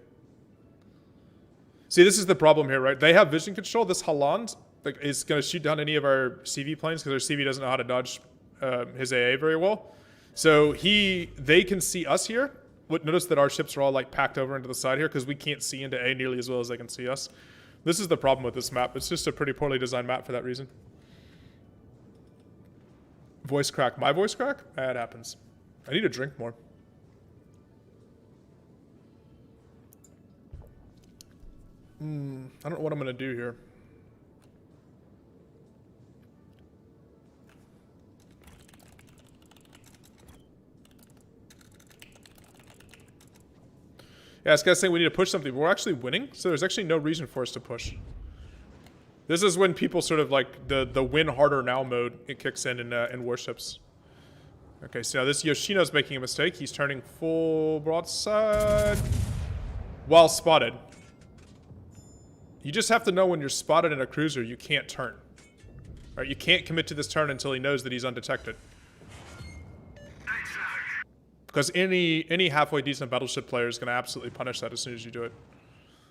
See, this is the problem here, right? They have vision control. This Holland is going to shoot down any of our CV planes because our CV doesn't know how to dodge his AA very well. So they can see us here. Notice that our ships are all like packed over into the side here because we can't see into A nearly as well as they can see us. This is the problem with this map. It's just a pretty poorly designed map for that reason. Voice crack. My voice crack? It happens. I need to drink more. I don't know what I'm going to do here. Yeah, this guy's saying we need to push something, but we're actually winning, so there's actually no reason for us to push. This is when people sort of like the win harder now mode, it kicks in warships. Okay, so now this Yoshino's making a mistake. He's turning full broadside. While spotted. You just have to know when you're spotted in a cruiser, you can't turn. Right, you can't commit to this turn until he knows that he's undetected. Because any halfway decent battleship player is going to absolutely punish that as soon as you do it.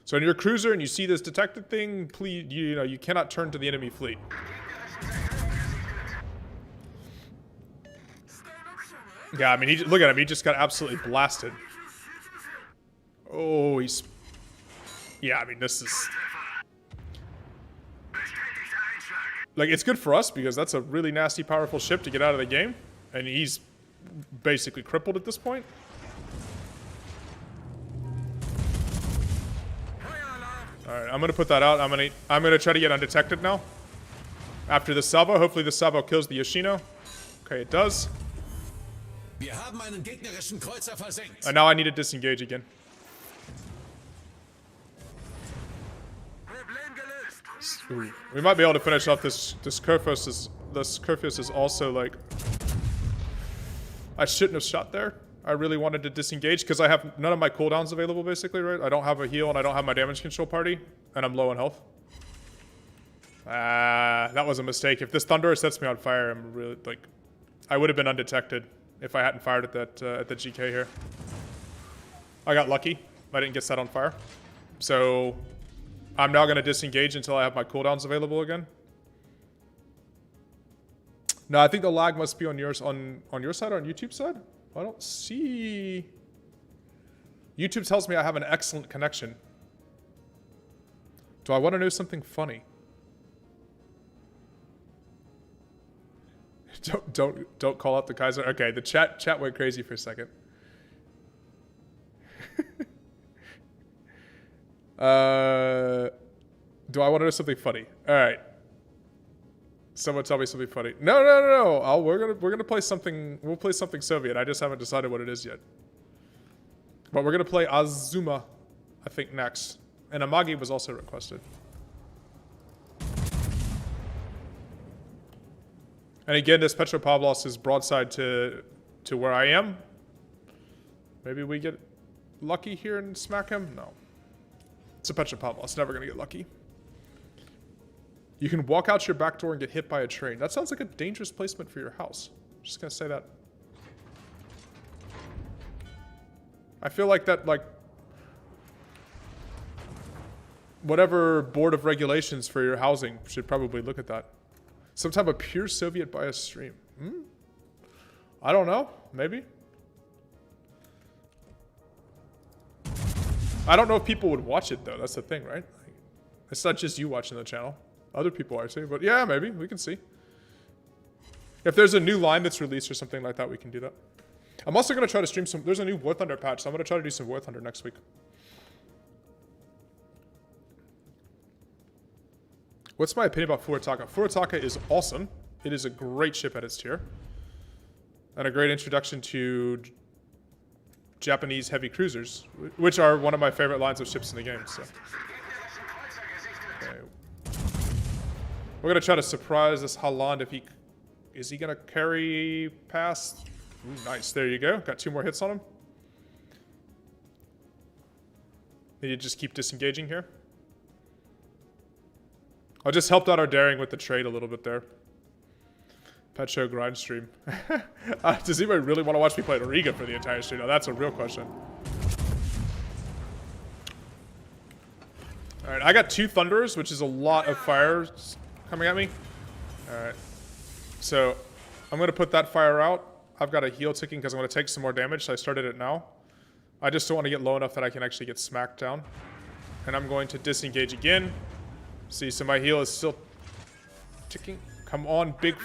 So when you're a cruiser and you see this detected thing, please, you cannot turn to the enemy fleet. Yeah, I mean, look at him. He just got absolutely blasted. Oh, he's... Yeah, I mean, this is... Like, it's good for us because that's a really nasty, powerful ship to get out of the game. And he's basically crippled at this point. Alright, I'm going to put that out. I'm going to try to get undetected now. After the salvo. Hopefully the salvo kills the Yoshino. Okay, it does. Wir haben einen gegnerischen Kreuzer versenkt. And now I need to disengage again. Ooh. We might be able to finish off this Kurfürst. This Kurfürst is also like... I shouldn't have shot there. I really wanted to disengage because I have none of my cooldowns available basically, right? I don't have a heal and I don't have my damage control party. And I'm low on health. That was a mistake. If this Thunderer sets me on fire, I'm really like... I would have been undetected if I hadn't fired at the GK here. I got lucky. I didn't get set on fire. So... I'm now going to disengage until I have my cooldowns available again. No, I think the lag must be on your side or on YouTube's side. I don't see... YouTube tells me I have an excellent connection. Do I want to know something funny? Don't call out the Kaiser. Okay, the chat went crazy for a second. Do I want to know something funny? All right. Someone tell me something funny. No. We're gonna play something. We'll play something Soviet. I just haven't decided what it is yet. But we're gonna play Azuma, I think, next. And Amagi was also requested. And again, this Petropavlovsk is broadside to where I am. Maybe we get lucky here and smack him? No. It's a Petropavlovsk. Never gonna get lucky. You can walk out your back door and get hit by a train. That sounds like a dangerous placement for your house. Just gonna say that. I feel like that, like... Whatever board of regulations for your housing should probably look at that. Some type of pure Soviet bias stream. I don't know. Maybe. I don't know if people would watch it though. That's the thing, right? Like, it's not just you watching the channel. Other people are too. But yeah, maybe. We can see. If there's a new line that's released or something like that, we can do that. I'm also going to try to stream some... There's a new War Thunder patch, so I'm going to try to do some War Thunder next week. What's my opinion about Furitaka? Furitaka is awesome. It is a great ship at its tier. And a great introduction to Japanese heavy cruisers, which are one of my favorite lines of ships in the game. So. Okay. We're going to try to surprise this Haaland if he... Is he going to carry past? Ooh, nice. There you go. Got 2 more hits on him. Need to just keep disengaging here. I just helped out our daring with the trade a little bit there. Pet show grind stream. Does anybody really want to watch me play Riga for the entire stream? Now that's a real question. Alright, I got 2 Thunders, which is a lot of fires coming at me. Alright. So, I'm going to put that fire out. I've got a heal ticking because I'm going to take some more damage, so I started it now. I just don't want to get low enough that I can actually get smacked down. And I'm going to disengage again. See, so my heal is still ticking. Come on, big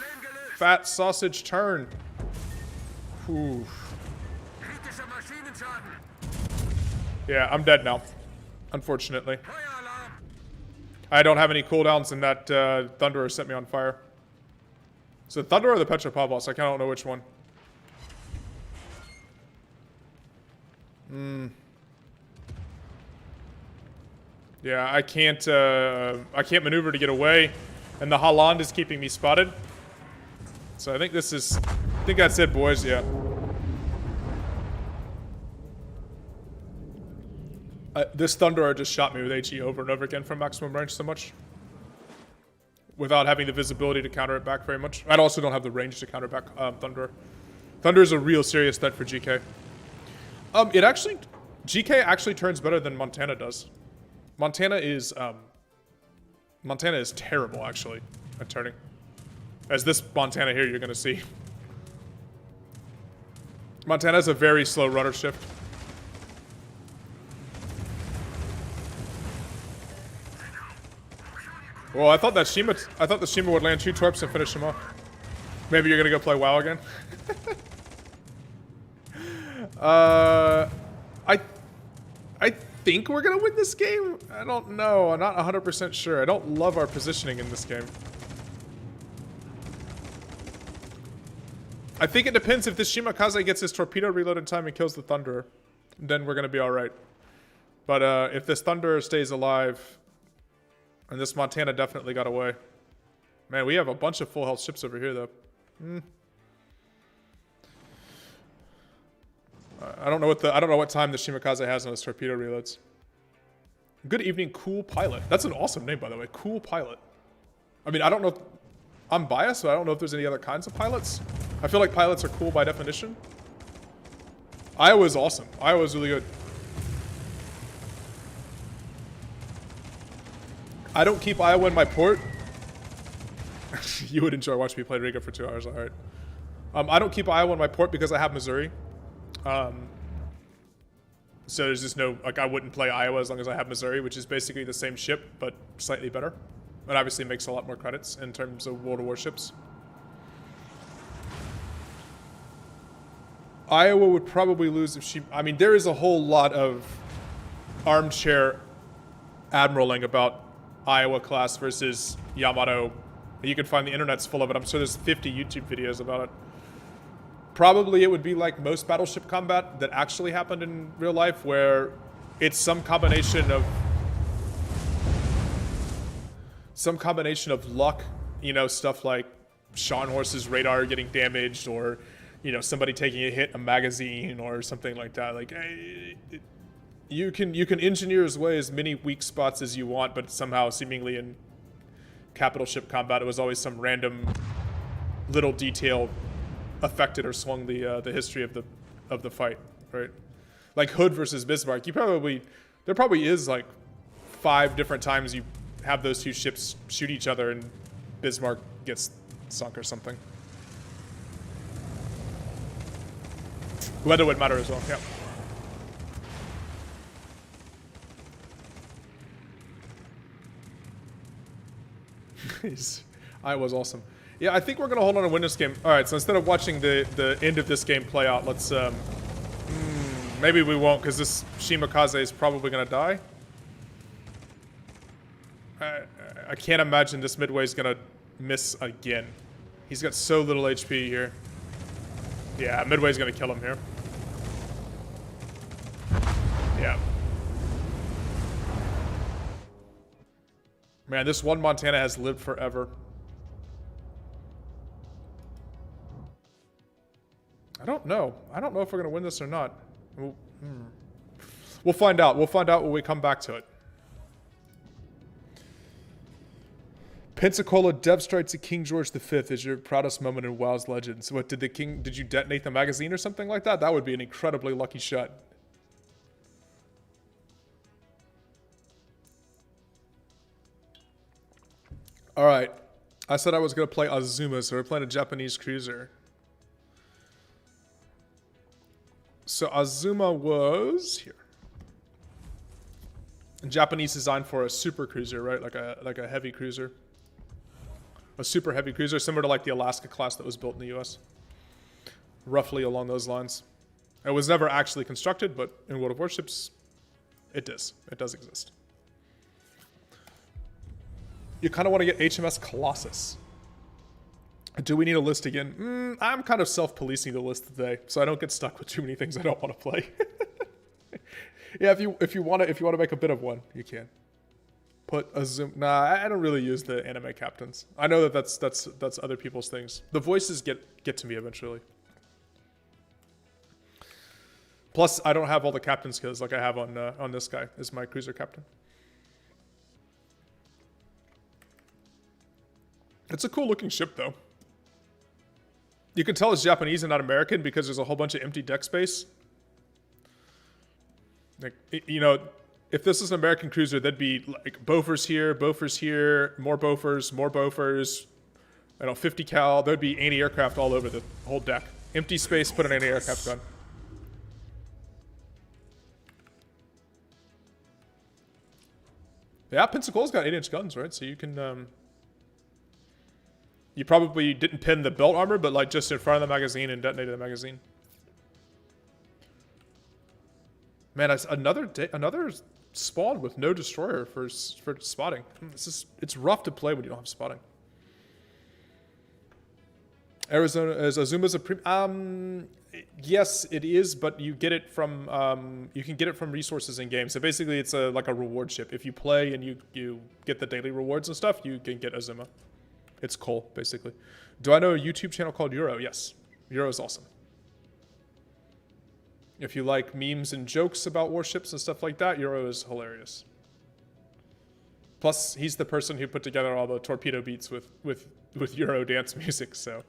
fat sausage turn. Whew. Yeah, I'm dead now. Unfortunately. I don't have any cooldowns and that Thunderer set me on fire. So the Thunderer or the Petropavlos? I kind of don't know which one. Yeah, I can't maneuver to get away, and the Haaland is keeping me spotted. So I think this is, I think that's it, boys. Yeah. This Thunderer just shot me with HE over and over again from maximum range so much, without having the visibility to counter it back very much. I also don't have the range to counter back Thunderer. Thunder is a real serious threat for GK. GK actually turns better than Montana does. Montana is terrible, actually, at turning. As this Montana here, you're going to see. Montana has a very slow rudder shift. Well, I thought the Shima would land 2 torps and finish him off. Maybe you're going to go play WoW again? I think we're going to win this game? I don't know. I'm not 100% sure. I don't love our positioning in this game. I think it depends if this Shimakaze gets his torpedo reload in time and kills the Thunderer. Then we're going to be alright. But if this Thunderer stays alive, and this Montana definitely got away. Man, we have a bunch of full health ships over here, though. I don't know what time the Shimakaze has on his torpedo reloads. Good evening, Cool Pilot. That's an awesome name, by the way. Cool Pilot. I mean, I don't know. I'm biased, so I don't know if there's any other kinds of pilots. I feel like pilots are cool by definition. Iowa's awesome. Iowa's really good. I don't keep Iowa in my port. You would enjoy watching me play Riga for 2 hours, alright. I don't keep Iowa in my port because I have Missouri. So there's just no, like, I wouldn't play Iowa as long as I have Missouri, which is basically the same ship, but slightly better. It obviously makes a lot more credits in terms of World of Warships. Iowa would probably lose if she... I mean, there is a whole lot of armchair admiraling about Iowa class versus Yamato. You can find the internet's full of it. I'm sure there's 50 YouTube videos about it. Probably it would be like most battleship combat that actually happened in real life, where it's some combination of luck, you know, stuff like Scharnhorst's radar getting damaged, or, you know, somebody taking a hit in a magazine or something like that. Like, you can engineer away as many weak spots as you want, but somehow, seemingly in capital ship combat, it was always some random little detail affected or swung the history of the fight, right? Like Hood versus Bismarck, there probably is like 5 different times you have those 2 ships shoot each other and Bismarck gets sunk or something. Weather would matter as well, yeah. I was awesome. Yeah, I think we're gonna hold on to win this game. All right, so instead of watching the end of this game play out, let's maybe we won't, because this Shimakaze is probably gonna die. I can't imagine this Midway is gonna miss again. He's got so little HP here. Yeah, Midway's gonna kill him here. Yeah. Man, this one Montana has lived forever. I don't know. I don't know if we're gonna win this or not. We'll find out. We'll find out when we come back to it. Pensacola Dev strikes at King George V is your proudest moment in WoW's legends. What, did you detonate the magazine or something like that? That would be an incredibly lucky shot. Alright. I said I was going to play Azuma, so we're playing a Japanese cruiser. So Azuma was here. Japanese design for a super cruiser, right? Like a heavy cruiser. A super heavy cruiser, similar to like the Alaska class that was built in the US. Roughly along those lines. It was never actually constructed, but in World of Warships, it does. It does exist. You kind of want to get HMS Colossus. Do we need a list again? I'm kind of self-policing the list today, so I don't get stuck with too many things I don't want to play. Yeah, if you want to make a bit of one, you can. Put a zoom. Nah, I don't really use the anime captains. I know that's other people's things. The voices get to me eventually. Plus, I don't have all the captain skills like I have on this guy as my cruiser captain. It's a cool looking ship though. You can tell it's Japanese and not American because there's a whole bunch of empty deck space. Like, you know, if this is an American cruiser, that'd be like Bofors here, more Bofors, I don't know, 50 cal. There'd be anti-aircraft all over the whole deck. Empty space, put an anti-aircraft gun. Yeah, Pensacola's got 8-inch guns, right? So you can, you probably didn't pin the belt armor, but like just in front of the magazine and detonated the magazine. Man, another spawn with no destroyer for spotting. It's rough to play when you don't have spotting. Arizona is Azuma's a yes, it is, but you get it from you can get it from resources in game. So basically, it's like a reward ship. If you play and you get the daily rewards and stuff, you can get Azuma. It's coal, basically. Do I know a YouTube channel called Euro? Yes, Euro is awesome. If you like memes and jokes about warships and stuff like that, Euro is hilarious. Plus, he's the person who put together all the torpedo beats with Euro dance music. So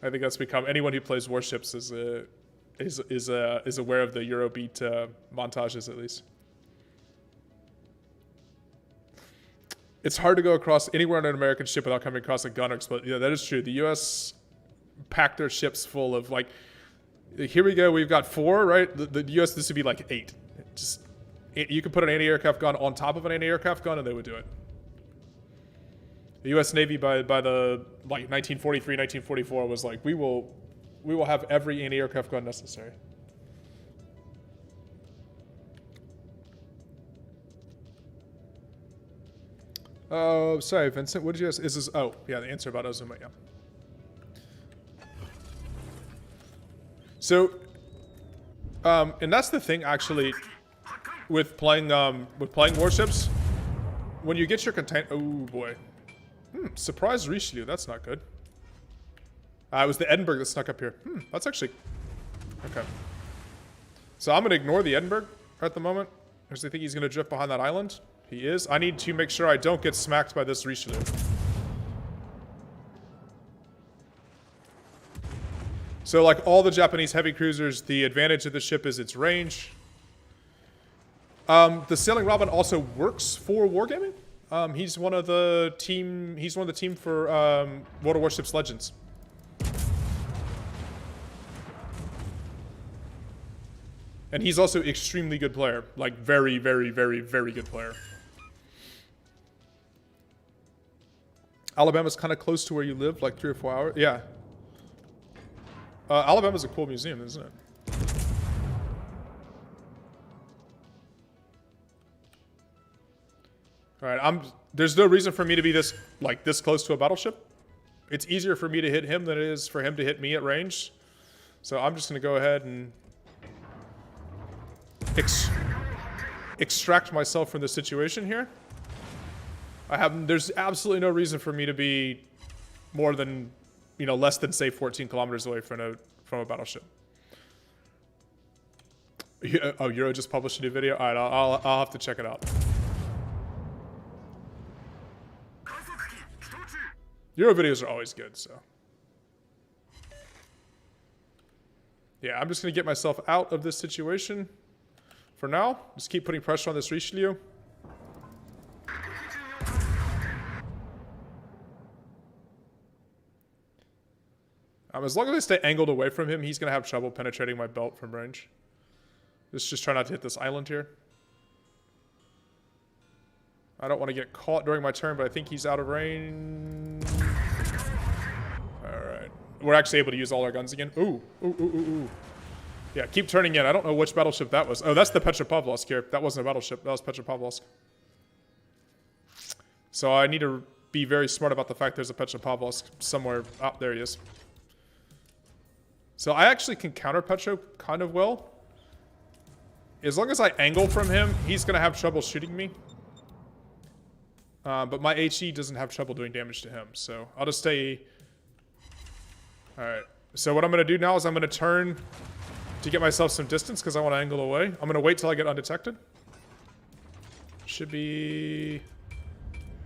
I think that's become, anyone who plays warships is aware of the Euro beat montages at least. It's hard to go across anywhere on an American ship without coming across a gun or explode. Yeah, that is true. The U.S. packed their ships full of like, here we go. We've got 4, right? The U.S. this would be like 8. Just you could put an anti-aircraft gun on top of an anti-aircraft gun, and they would do it. The U.S. Navy by the like 1943, 1944 was like, we will have every anti-aircraft gun necessary. Oh, sorry, Vincent. What did you ask? Is this? Oh, yeah, the answer about Azuma. Yeah. So, and that's the thing actually, with playing warships. When you get your contain, oh boy, surprise Richelieu. That's not good. It was the Edinburgh that snuck up here. That's actually okay. So I'm gonna ignore the Edinburgh at the moment because I think he's gonna drift behind that island. He is. I need to make sure I don't get smacked by this Richelieu. So like all the Japanese heavy cruisers, the advantage of the ship is its range. The Sailing Robin also works for wargaming. He's one of the team. He's one of the team for World of Warships Legends. And he's also extremely good player. Like, very, very, very, very good player. Alabama's kind of close to where you live, like 3 or 4 hours. Yeah. Alabama's a cool museum, isn't it? Alright, there's no reason for me to be this close to a battleship. It's easier for me to hit him than it is for him to hit me at range. So I'm just going to go ahead and extract myself from the situation here. There's absolutely no reason for me to be more than, less than, say, 14 kilometers away from a battleship. Oh, Euro just published a new video? Alright, I'll have to check it out. Euro videos are always good, so. Yeah, I'm just going to get myself out of this situation for now. Just keep putting pressure on this Richelieu. As long as I stay angled away from him, he's going to have trouble penetrating my belt from range. Just try not to hit this island here. I don't want to get caught during my turn, but I think he's out of range. Alright. We're actually able to use all our guns again. Ooh. Ooh. Yeah, keep turning in. I don't know which battleship that was. Oh, that's the Petropavlovsk here. That wasn't a battleship. That was Petropavlovsk. So I need to be very smart about the fact there's a Petropavlovsk somewhere. Oh, there he is. So I actually can counter Petro kind of well. As long as I angle from him, he's going to have trouble shooting me. But my HE doesn't have trouble doing damage to him, so I'll just stay... Alright, so what I'm going to do now is I'm going to turn to get myself some distance because I want to angle away. I'm going to wait till I get undetected. Should be...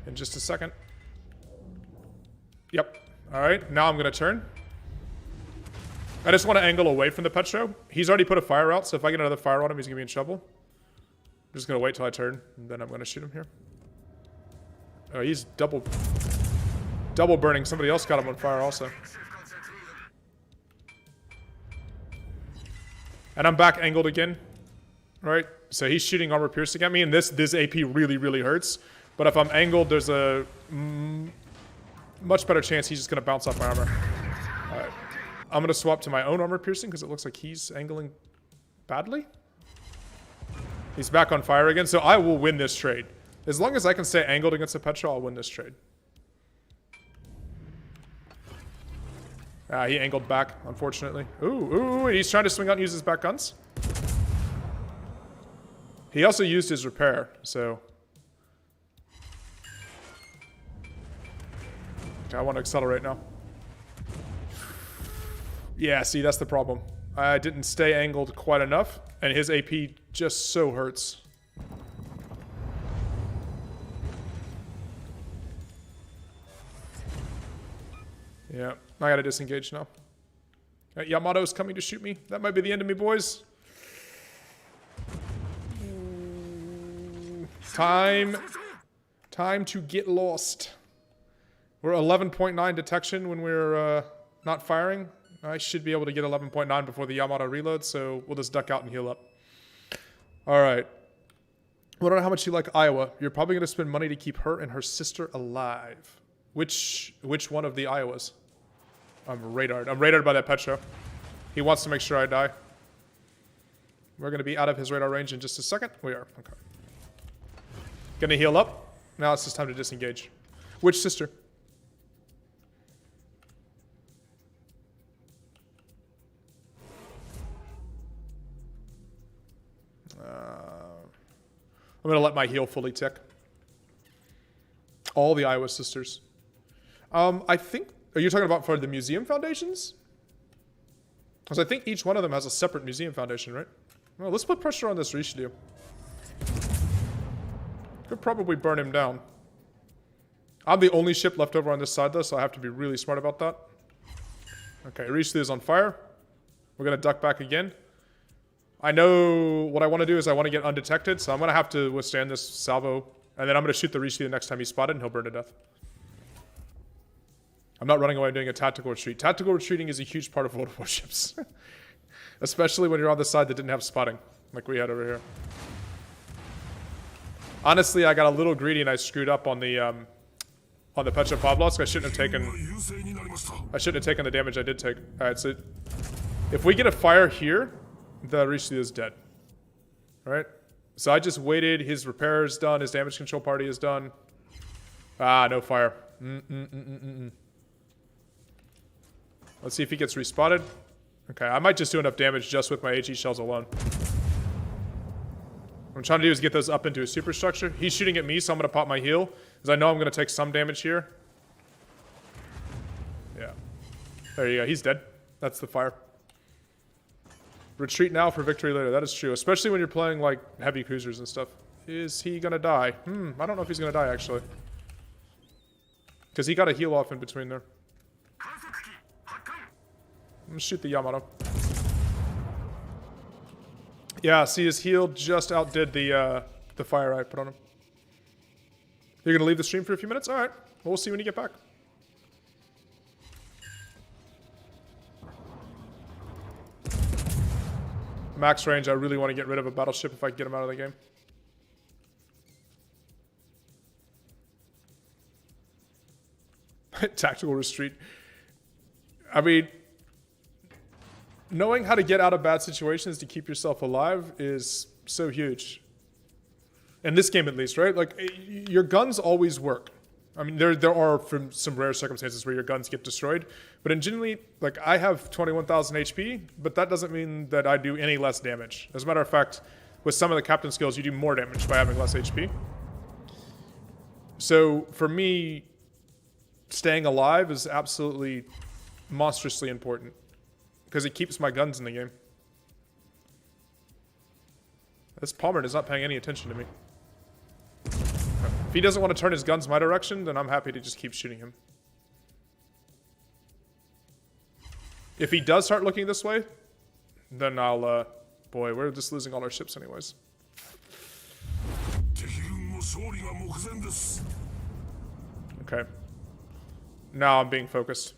in just a second. Yep. Alright, now I'm going to turn. I just want to angle away from the Petro. He's already put a fire out, so if I get another fire on him, he's going to be in trouble. I'm just going to wait till I turn, and then I'm going to shoot him here. Oh, he's double burning. Somebody else got him on fire also. And I'm back angled again. Right? So he's shooting armor piercing at me, and this AP really, really hurts. But if I'm angled, there's a much better chance he's just going to bounce off my armor. Alright. I'm going to swap to my own armor piercing because it looks like he's angling badly. He's back on fire again, so I will win this trade. As long as I can stay angled against the Petro, I'll win this trade. He angled back, unfortunately. Ooh, he's trying to swing out and use his back guns. He also used his repair, so... Okay, I want to accelerate now. Yeah, see, that's the problem. I didn't stay angled quite enough, and his AP just so hurts. Yeah, I gotta disengage now. Yamato's coming to shoot me. That might be the end of me, boys. Time to get lost. We're 11.9 detection when we're not firing. I should be able to get 11.9 before the Yamato reloads, so we'll just duck out and heal up. Alright. I don't know how much you like Iowa. You're probably gonna spend money to keep her and her sister alive. Which one of the Iowas? I'm radared. I'm radared by that Petro. He wants to make sure I die. We're going to be out of his radar range in just a second. We are. Okay. Gonna heal up. Now it's just time to disengage. Which sister? I'm going to let my heal fully tick. All the Iowa sisters. I think... Are you talking about for the museum foundations? Because I think each one of them has a separate museum foundation, right? Well, let's put pressure on this Richelieu. Could probably burn him down. I'm the only ship left over on this side, though, so I have to be really smart about that. Okay, Richelieu is on fire. We're going to duck back again. I know what I want to do is I want to get undetected, so I'm going to have to withstand this salvo And then I'm going to shoot the Rishi the next time he's spotted, and he'll burn to death. I'm not running away doing a tactical retreat. Tactical retreating is a huge part of World of Warships. Especially when you're on the side that didn't have spotting, like we had over here. Honestly, I got a little greedy and I screwed up on the Petra Pavlovsk. I shouldn't have taken the damage I did take. Alright, so if we get a fire here, the Rishi is dead. Alright? So I just waited, his repair is done, his damage control party is done. Ah, no fire. Let's see if he gets respotted. Okay, I might just do enough damage just with my HE shells alone. What I'm trying to do is get those up into a superstructure. He's shooting at me, so I'm going to pop my heal, because I know I'm going to take some damage here. Yeah. There you go, he's dead. That's the fire. Retreat now for victory later. That is true, especially when you're playing, like, heavy cruisers and stuff. Is he going to die? I don't know if he's going to die, actually. Because he got a heal off in between there. I'm gonna shoot the Yamato. Yeah, see, his heal just outdid the fire I put on him. You're gonna leave the stream for a few minutes? Alright. Well, we'll see when you get back. Max range, I really want to get rid of a battleship if I can get him out of the game. Tactical retreat. I mean, knowing how to get out of bad situations to keep yourself alive is so huge. In this game, at least, right? Like, your guns always work. I mean, there are some rare circumstances where your guns get destroyed, but in generally, like, I have 21,000 HP, but that doesn't mean that I do any less damage. As a matter of fact, with some of the captain skills, you do more damage by having less HP. So, for me, staying alive is absolutely monstrously important. Because it keeps my guns in the game. This Palmer is not paying any attention to me. If he doesn't want to turn his guns my direction, then I'm happy to just keep shooting him. If he does start looking this way, then I'll, boy, we're just losing all our ships anyways. Okay. Now I'm being focused.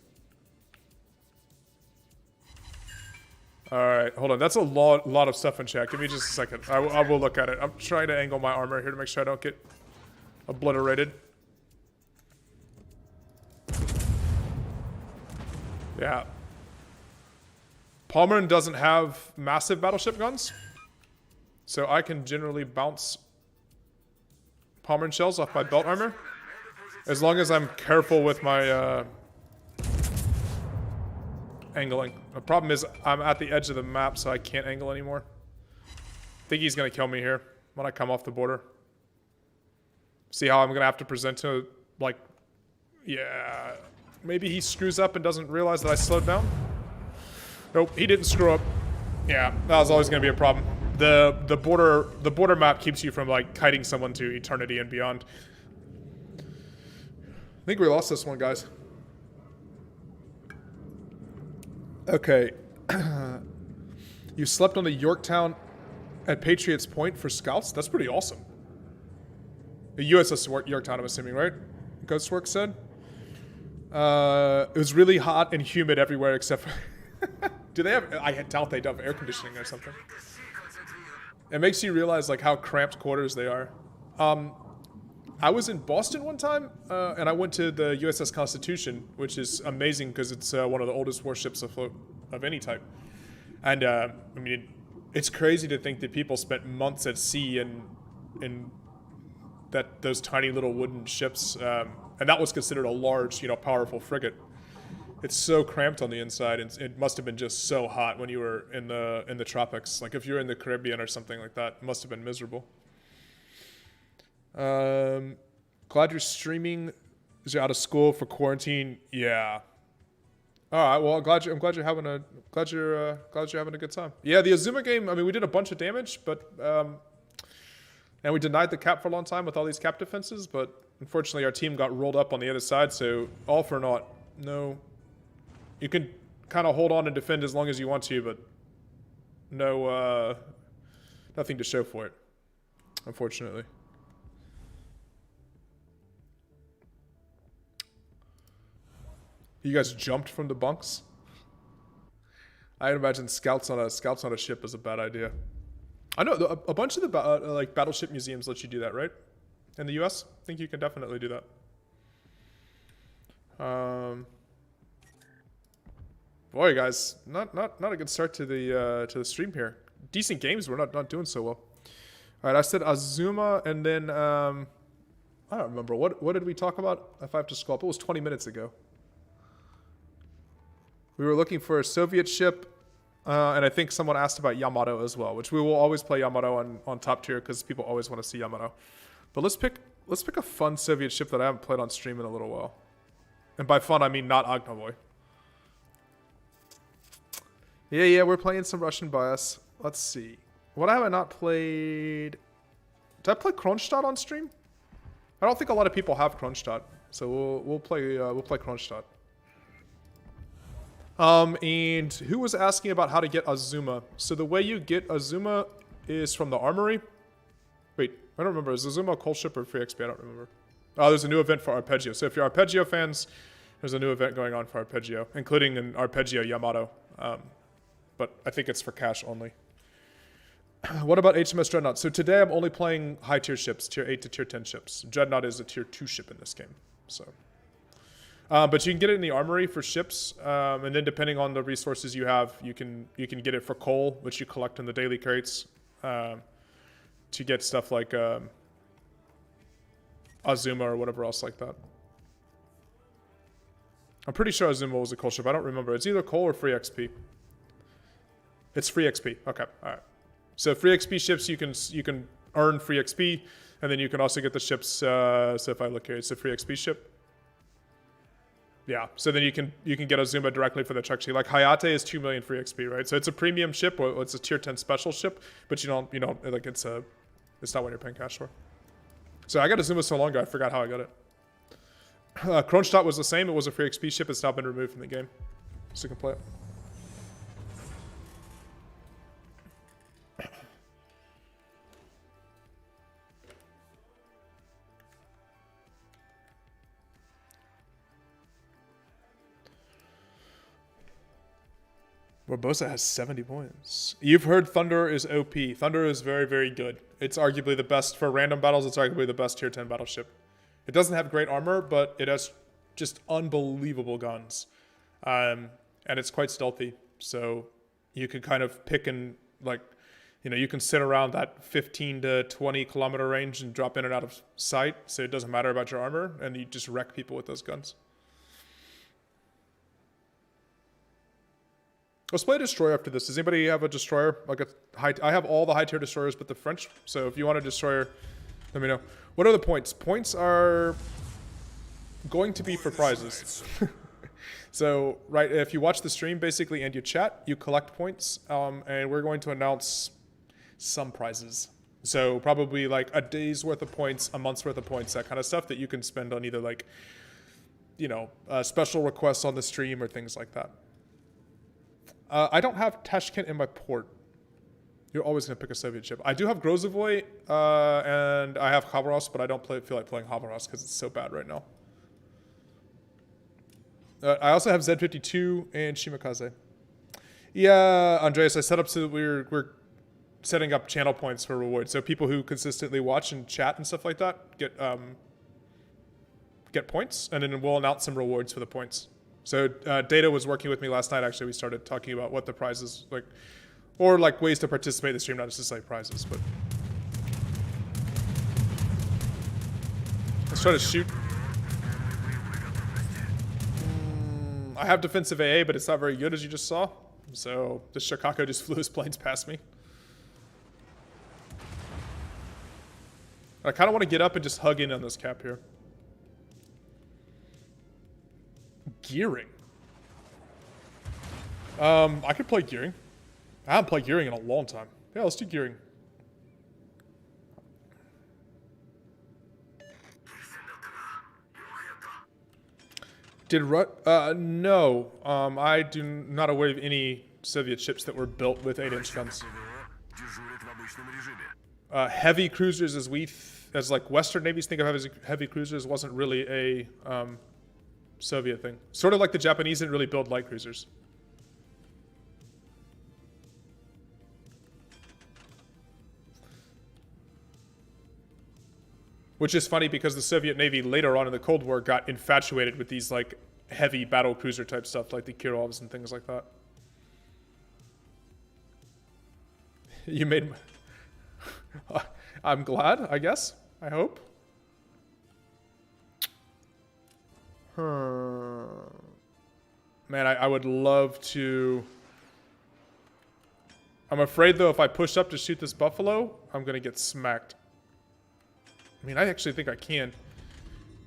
Alright, hold on. That's a lot of stuff in chat. Give me just a second. I will look at it. I'm trying to angle my armor here to make sure I don't get obliterated. Yeah. Palmerin doesn't have massive battleship guns, so I can generally bounce Palmerin shells off my belt armor, as long as I'm careful with my angling. The problem is I'm at the edge of the map, so I can't angle anymore. I think he's going to kill me here when I come off the border. See how I'm going to have to present to, like, yeah. Maybe he screws up and doesn't realize that I slowed down. Nope, he didn't screw up. Yeah, that was always going to be a problem. The border map keeps you from, like, kiting someone to eternity and beyond. I think we lost this one, guys. Okay. You slept on the Yorktown at Patriots Point for scouts? That's pretty awesome. The USS Yorktown, I'm assuming, right? Ghostworks said. It was really hot and humid everywhere except for... Do they have... I doubt they have air conditioning or something. It makes you realize, like, how cramped quarters they are. I was in Boston one time, and I went to the USS Constitution, which is amazing because it's one of the oldest warships afloat of any type. And, I mean, it's crazy to think that people spent months at sea in those tiny little wooden ships, and that was considered a large, you know, powerful frigate. It's so cramped on the inside, and it must have been just so hot when you were in the tropics. Like, if you were in the Caribbean or something like that, it must have been miserable. Glad you're streaming. Is you out of school for quarantine? Yeah. All right. Well, I'm glad you're having a good time. Yeah, the Azuma game. I mean, we did a bunch of damage, but and we denied the cap for a long time with all these cap defenses. But unfortunately, our team got rolled up on the other side. So all for naught. No. You can kind of hold on and defend as long as you want to, but no, nothing to show for it. Unfortunately. You guys jumped from the bunks? I imagine scouts on a ship is a bad idea. I know a bunch of the like battleship museums let you do that, right? In the U.S., I think you can definitely do that. Boy, guys, not a good start to the stream here. Decent games, we're not doing so well. All right, I said Azuma, and then I don't remember what did we talk about. If I have to scroll up, it was 20 minutes ago. We were looking for a Soviet ship, and I think someone asked about Yamato as well, which we will always play Yamato on top tier because people always want to see Yamato. But let's pick a fun Soviet ship that I haven't played on stream in a little while. And by fun, I mean not Ognovoy. Yeah, we're playing some Russian bias. Let's see. What have I not played? Did I play Kronstadt on stream? I don't think a lot of people have Kronstadt, so we'll play Kronstadt. And who was asking about how to get Azuma? So the way you get Azuma is from the armory. Wait, I don't remember. Is Azuma a coal ship or free XP? I don't remember. Oh, there's a new event for Arpeggio. So if you're Arpeggio fans, there's a new event going on for Arpeggio, including an Arpeggio Yamato. But I think it's for cash only. What about HMS Dreadnought? So today I'm only playing high tier ships, tier 8 to tier 10 ships. Dreadnought is a tier 2 ship in this game. So, but you can get it in the armory for ships, and then depending on the resources you have, you can get it for coal, which you collect in the daily crates, to get stuff like Azuma or whatever else like that. I'm pretty sure Azuma was a coal ship. I don't remember. It's either coal or free XP. It's free XP. Okay, all right. So free XP ships, you can earn free XP, and then you can also get the ships. So if I look here, it's a free XP ship. Yeah. So then you can get Azuma directly for the check sheet. Like Hayate is 2 million free XP, right? So it's a premium ship, or it's a tier 10 special ship, but you don't like it's not what you're paying cash for. So I got Azuma so long ago, I forgot how I got it. Kronstadt was the same. It was a free XP ship. It's now been removed from the game, so you can play it. Barbosa has 70 points. You've heard Thunder is OP. Thunder is very, very good. It's arguably the best for random battles. It's arguably the best tier 10 battleship. It doesn't have great armor, but it has just unbelievable guns. And it's quite stealthy. So you can kind of pick and, like, you can sit around that 15 to 20 kilometer range and drop in and out of sight. So it doesn't matter about your armor, and you just wreck people with those guns. Let's play a destroyer after this. Does anybody have a destroyer? Like I have all the high tier destroyers but the French. So if you want a destroyer, let me know. What are the points? Points are going to be for prizes. So, right, if you watch the stream basically and you chat, you collect points. And we're going to announce some prizes. So probably like a day's worth of points, a month's worth of points, that kind of stuff that you can spend on either like, special requests on the stream or things like that. I don't have Tashkent in my port. You're always going to pick a Soviet ship. I do have Grozovoy, and I have Khabarovsk, but I don't feel like playing Khabarovsk because it's so bad right now. I also have Z52 and Shimakaze. Yeah, Andreas, I set up so that we're setting up channel points for rewards. So people who consistently watch and chat and stuff like that get points, and then we'll announce some rewards for the points. So Data was working with me last night. Actually, we started talking about what the prizes like, or like ways to participate in the stream, not necessarily prizes. But let's try to shoot. I have defensive AA, but it's not very good, as you just saw. So this Chicago just flew his planes past me. I kind of want to get up and just hug in on this cap here. Gearing. I could play Gearing. I haven't played Gearing in a long time. Yeah, let's do Gearing. No. I do not aware of any Soviet ships that were built with 8-inch guns. Heavy cruisers, as like Western navies think of as heavy cruisers, wasn't really a Soviet thing. Sort of like the Japanese didn't really build light cruisers. Which is funny because the Soviet Navy later on in the Cold War got infatuated with these like heavy battle cruiser type stuff like the Kirovs and things like that. You made... I'm glad, I guess. I hope. Man, I would love to... I'm afraid, though, if I push up to shoot this buffalo, I'm going to get smacked. I mean, I actually think I can.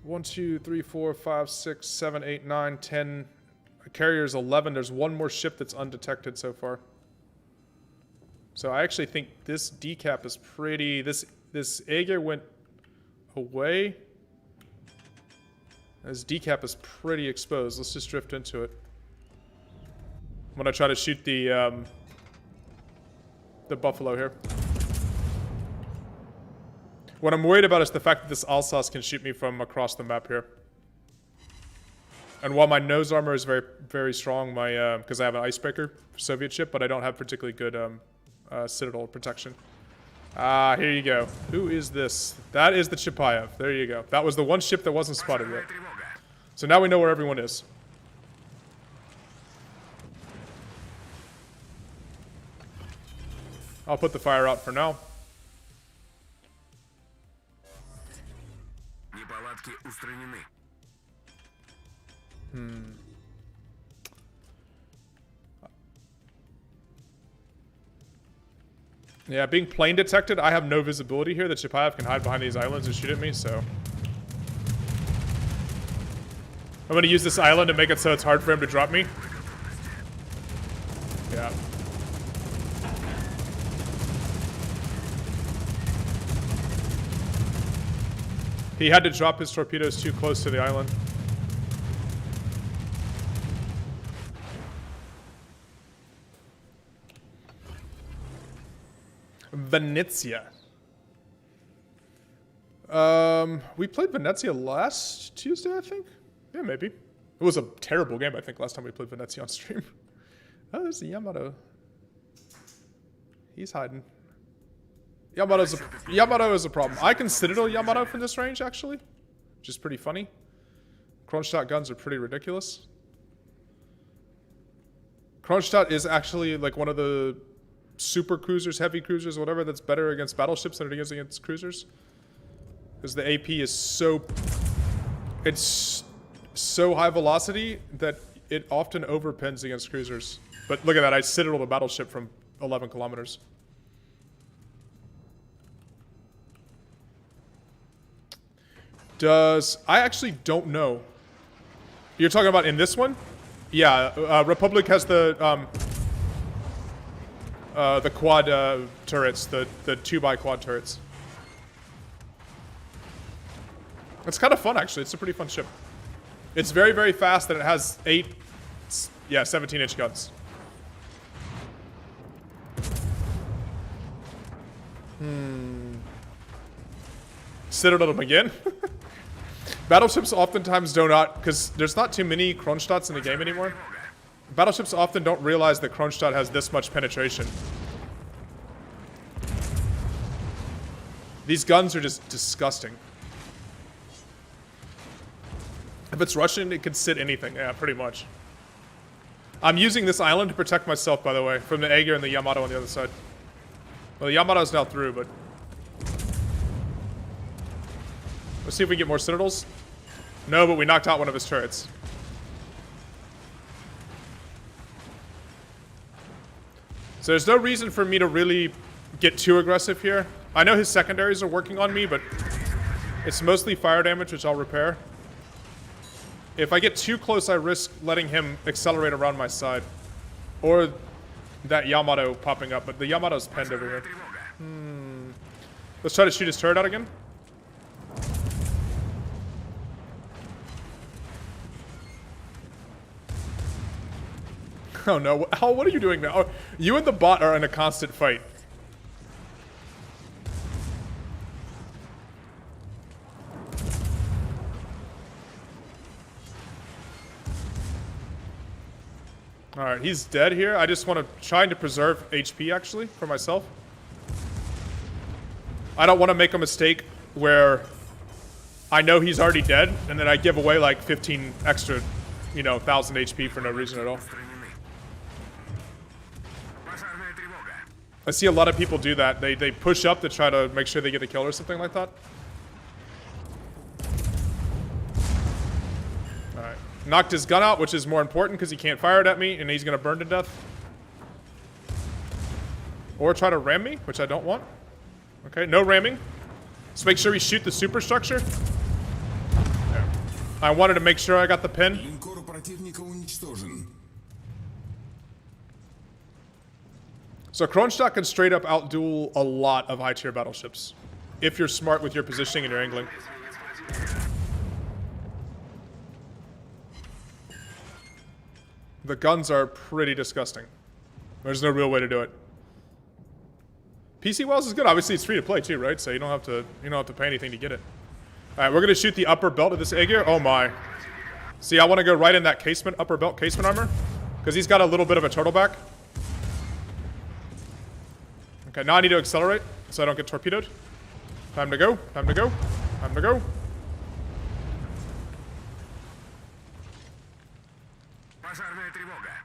1, 2, 3, 4, 5, 6, 7, 8, 9, 10. A carrier's 11. There's one more ship that's undetected so far. So I actually think this decap is pretty... This Aegir went away. This decap is pretty exposed. Let's just drift into it. I'm gonna try to shoot the buffalo here. What I'm worried about is the fact that this Alsace can shoot me from across the map here. And while my nose armor is very, very strong, my because I have an icebreaker Soviet ship, but I don't have particularly good citadel protection. Ah, here you go. Who is this? That is the Chapayev. There you go. That was the one ship that wasn't spotted yet. So now we know where everyone is. I'll put the fire out for now. Yeah, being plane detected, I have no visibility here. The Chapayev can hide behind these islands and shoot at me, so... I'm gonna use this island to make it so it's hard for him to drop me. Yeah. He had to drop his torpedoes too close to the island. Venezia. We played Venezia last Tuesday, I think. Yeah, maybe. It was a terrible game, I think, last time we played Venezia on stream. Oh, there's the Yamato. He's hiding. Yamato is a problem. I can Citadel Yamato from this range, actually, which is pretty funny. Kronstadt guns are pretty ridiculous. Kronstadt is actually like one of the super cruisers, heavy cruisers, whatever, that's better against battleships than it is against cruisers. Because the AP is so... It's so high velocity that it often overpins against cruisers. But look at that, I Citadeled a battleship from 11 kilometers. I actually don't know. You're talking about in this one? Yeah, Republic has the quad turrets, the 2x-quad turrets. It's kind of fun, actually. It's a pretty fun ship. It's very, very fast, and it has 17-inch guns. Citadel them again? Battleships oftentimes do not, because there's not too many Kronstadts in the game anymore. Battleships often don't realize that Kronstadt has this much penetration. These guns are just disgusting. If it's Russian, it could sit anything. Yeah, pretty much. I'm using this island to protect myself, by the way, from the Aegir and the Yamato on the other side. Well, the Yamato's now through, but... Let's see if we get more Citadels. No, but we knocked out one of his turrets. So there's no reason for me to really get too aggressive here. I know his secondaries are working on me, but it's mostly fire damage, which I'll repair. If I get too close, I risk letting him accelerate around my side. Or that Yamato popping up, but the Yamato's penned over here. Let's try to shoot his turret out again. Oh no, Al, what are you doing now? Oh, you and the bot are in a constant fight. Alright, he's dead here. I just want to try to preserve HP, actually, for myself. I don't want to make a mistake where I know he's already dead, and then I give away like 15 extra, you know, 1,000 HP for no reason at all. I see a lot of people do that. They push up to try to make sure they get a kill or something like that. Alright. Knocked his gun out, which is more important because he can't fire it at me, and he's going to burn to death. Or try to ram me, which I don't want. Okay, no ramming. Let's make sure we shoot the superstructure. There. I wanted to make sure I got the pin. Линкор противника уничтожен. So Kronstadt can straight up outduel a lot of high tier battleships. If you're smart with your positioning and your angling. The guns are pretty disgusting. There's no real way to do it. PC Wells is good. Obviously, it's free to play too, right? So you don't have to pay anything to get it. All right, we're gonna shoot the upper belt of this Aegir. Oh my! See, I want to go right in that casement, upper belt casement armor, because he's got a little bit of a turtleback. Okay, now I need to accelerate so I don't get torpedoed. Time to go. Time to go. Time to go.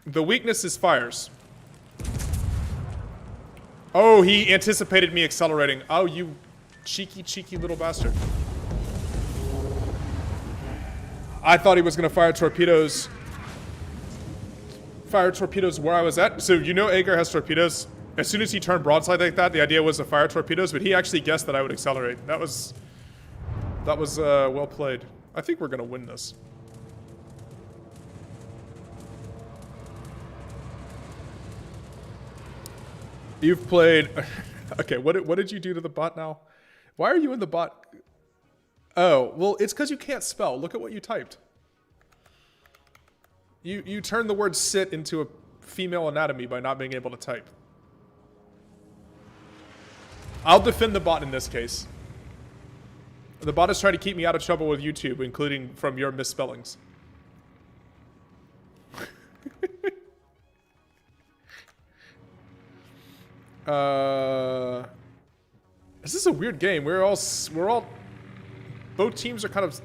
The weakness is fires. Oh, he anticipated me accelerating. Oh, you cheeky, cheeky little bastard. I thought he was going to fire torpedoes. Fire torpedoes where I was at. So you know Aegir has torpedoes. As soon as he turned broadside like that, the idea was to fire torpedoes, but he actually guessed that I would accelerate. That was well played. I think we're going to win this. You've played... Okay, what did you do to the bot now? Why are you in the bot? Oh, well, it's because you can't spell. Look at what you typed. You turned the word sit into a female anatomy by not being able to type. I'll defend the bot in this case. The bot is trying to keep me out of trouble with YouTube, including from your misspellings. This is a weird game. We're all both teams are kind of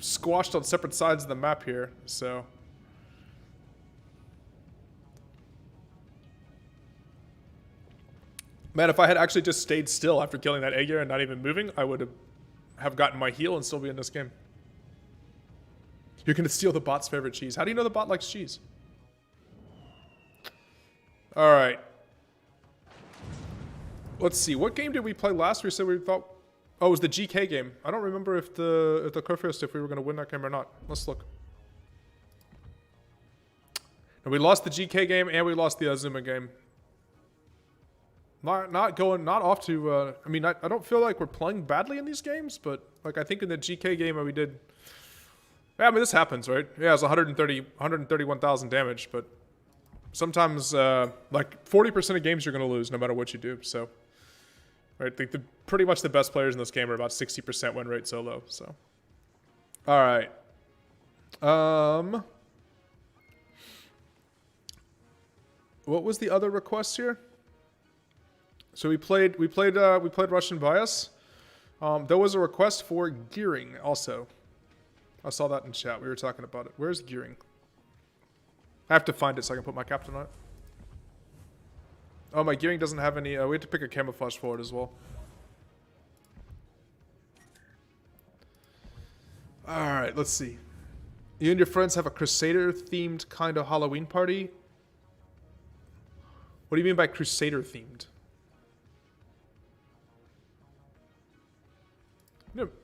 squashed on separate sides of the map here, so. Man, if I had actually just stayed still after killing that Aegir and not even moving, I would have gotten my heal and still be in this game. You're gonna steal the bot's favorite cheese. How do you know the bot likes cheese? Alright. Let's see, what game did we play last? We said we thought... Oh, it was the GK game. I don't remember if the Kurfürst, if we were going to win that game or not. Let's look. And we lost the GK game and we lost the Azuma game. Not off to... I mean, I don't feel like we're playing badly in these games, but like I think in the GK game we did... Yeah, I mean, this happens, right? Yeah, it was 131,000 damage, but sometimes like 40% of games you're going to lose no matter what you do, so... Right, pretty much the best players in this game are about 60% win rate solo, so. Alright. What was the other request here? So we played Russian Bias. There was a request for gearing also. I saw that in chat. We were talking about it. Where's gearing? I have to find it so I can put my captain on it. Oh, my gearing doesn't have any... we have to pick a camouflage for it as well. Alright, let's see. You and your friends have a Crusader-themed kind of Halloween party? What do you mean by Crusader-themed?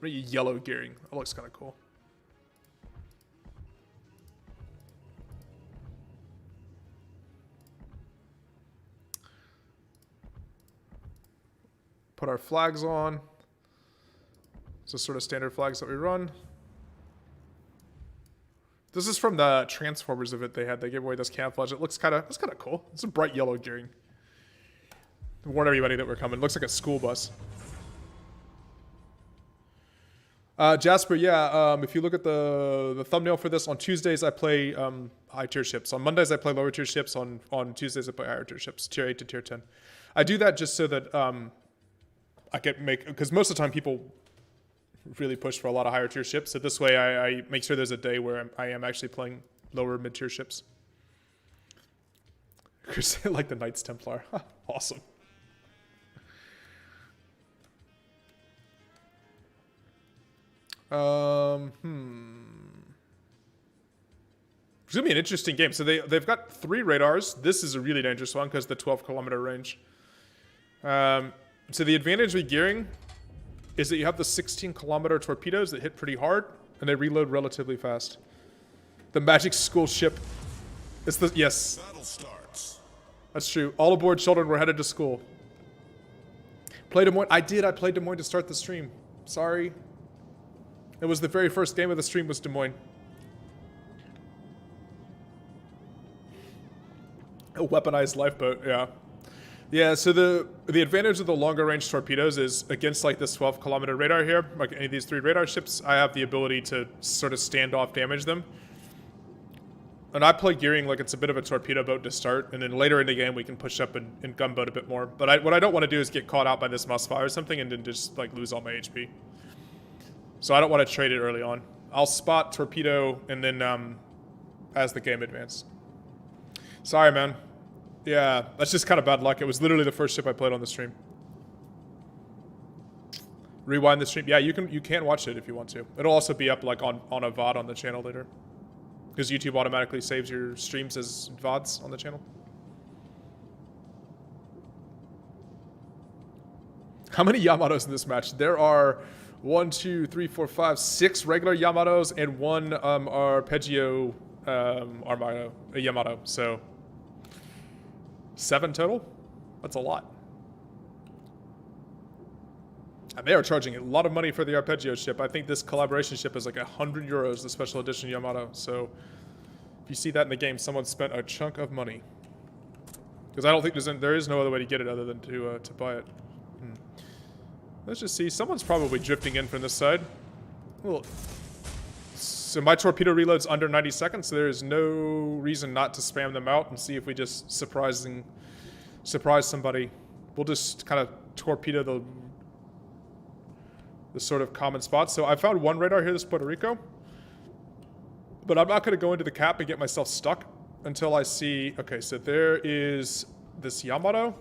Yellow gearing. That looks kind of cool. Put our flags on. So sort of standard flags that we run. This is from the Transformers event they had. They gave away this camouflage. It's kind of cool. It's a bright yellow gearing. Warn everybody that we're coming. It looks like a school bus. Jasper, yeah. If you look at the thumbnail for this, on Tuesdays I play high tier ships. On Mondays I play lower tier ships. On Tuesdays I play higher tier ships, tier 8 to tier 10. I do that just so that I can make, because most of the time people really push for a lot of higher tier ships. So this way I make sure there's a day where I am actually playing lower mid tier ships. Like the Knights Templar. Awesome. It's gonna be an interesting game. So they've got 3 radars. This is a really dangerous one because the 12-kilometer range. So the advantage with gearing is that you have the 16-kilometer torpedoes that hit pretty hard and they reload relatively fast. The Magic School ship. It's the yes. Battle starts. That's true. All aboard, children. We're headed to school. Play Des Moines. I played Des Moines to start the stream. Sorry. It was the very first game of the stream was Des Moines. A weaponized lifeboat, yeah. Yeah, so the advantage of the longer range torpedoes is against like this 12-kilometer radar here, like any of these 3 radar ships, I have the ability to sort of standoff damage them. And I play gearing like it's a bit of a torpedo boat to start, and then later in the game we can push up and gunboat a bit more. But what I don't want to do is get caught out by this Moss Fire or something and then just like lose all my HP. So I don't want to trade it early on. I'll spot torpedo and then as the game advances. Sorry, man. Yeah, that's just kind of bad luck. It was literally the first ship I played on the stream. Rewind the stream. Yeah, you can watch it if you want to. It'll also be up like on a VOD on the channel later. Because YouTube automatically saves your streams as VODs on the channel. How many Yamatos in this match? There are 1, 2, 3, 4, 5, 6 regular Yamatos and 1 arpeggio Armado, Yamato. So 7 total? That's a lot. And they are charging a lot of money for the arpeggio ship. I think this collaboration ship is like 100 euros, the special edition Yamato. So if you see that in the game, someone spent a chunk of money. Because I don't think there is no other way to get it other than to buy it. Let's just see. Someone's probably drifting in from this side. Well, so my torpedo reload's under 90 seconds, so there is no reason not to spam them out and see if we just surprise somebody. We'll just kind of torpedo the sort of common spots. So I found 1 radar here, this is Puerto Rico. But I'm not going to go into the cap and get myself stuck until I see... Okay, so there is this Yamato.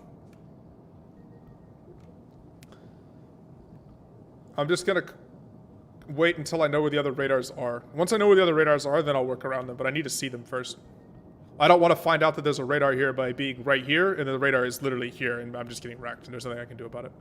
I'm just going to wait until I know where the other radars are. Once I know where the other radars are, then I'll work around them, but I need to see them first. I don't want to find out that there's a radar here by being right here, and the radar is literally here, and I'm just getting wrecked, and there's nothing I can do about it.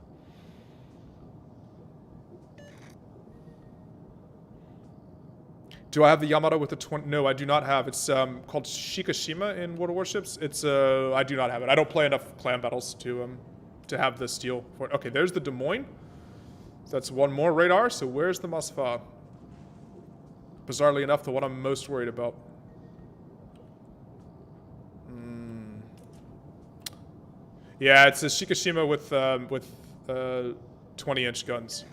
Do I have the Yamato with the 20? No, I do not have. It's called Shikishima in World of Warships. It's I do not have it. I don't play enough clan battles to have the steel for it. Okay, there's the Des Moines. So that's 1 more radar. So where's the Masfa? Bizarrely enough, the one I'm most worried about. Yeah, it's a Shikishima with 20-inch guns.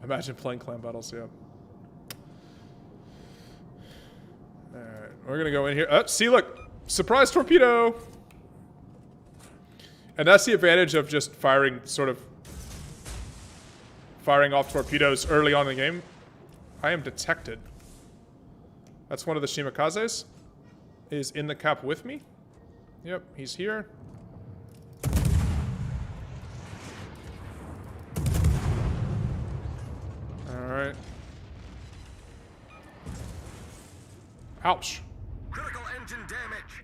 Imagine playing clan battles, yeah. Alright, we're gonna go in here. Oh, see, look! Surprise torpedo! And that's the advantage of just firing off torpedoes early on in the game. I am detected. That's one of the Shimikazes. Is in the cap with me. Yep, he's here. Alright. Ouch. Critical engine damage.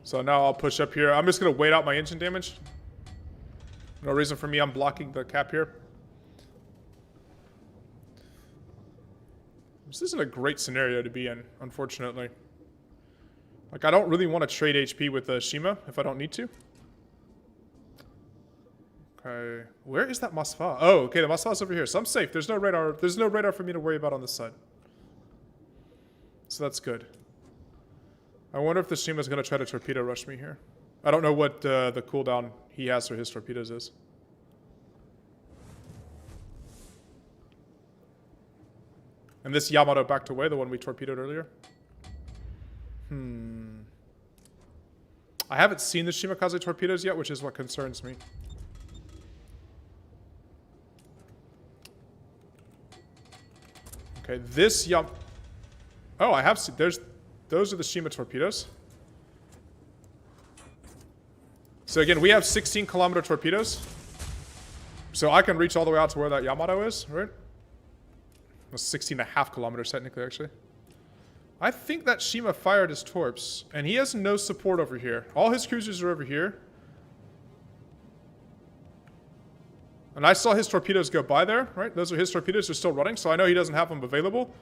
So now I'll push up here. I'm just going to wait out my engine damage. No reason for me. I'm blocking the cap here. This isn't a great scenario to be in, unfortunately. Like, I don't really want to trade HP with Shima if I don't need to. Okay, where is that Masfa? Oh, okay, the Masfa's over here, so I'm safe. There's no radar. There's no radar for me to worry about on this side. So that's good. I wonder if the Shima's going to try to torpedo rush me here. I don't know what the cooldown he has for his torpedoes is. And this Yamato backed away, the one we torpedoed earlier. I haven't seen the Shimakaze torpedoes yet, which is what concerns me. Okay, this Oh, I have seen... Those are the Shima torpedoes. So again, we have 16-kilometer torpedoes. So I can reach all the way out to where that Yamato is, right? Well, 16.5 kilometers, technically, actually. I think that Shima fired his torps, and he has no support over here. All his cruisers are over here. And I saw his torpedoes go by there, right? Those are his torpedoes. They're still running, so I know he doesn't have them available.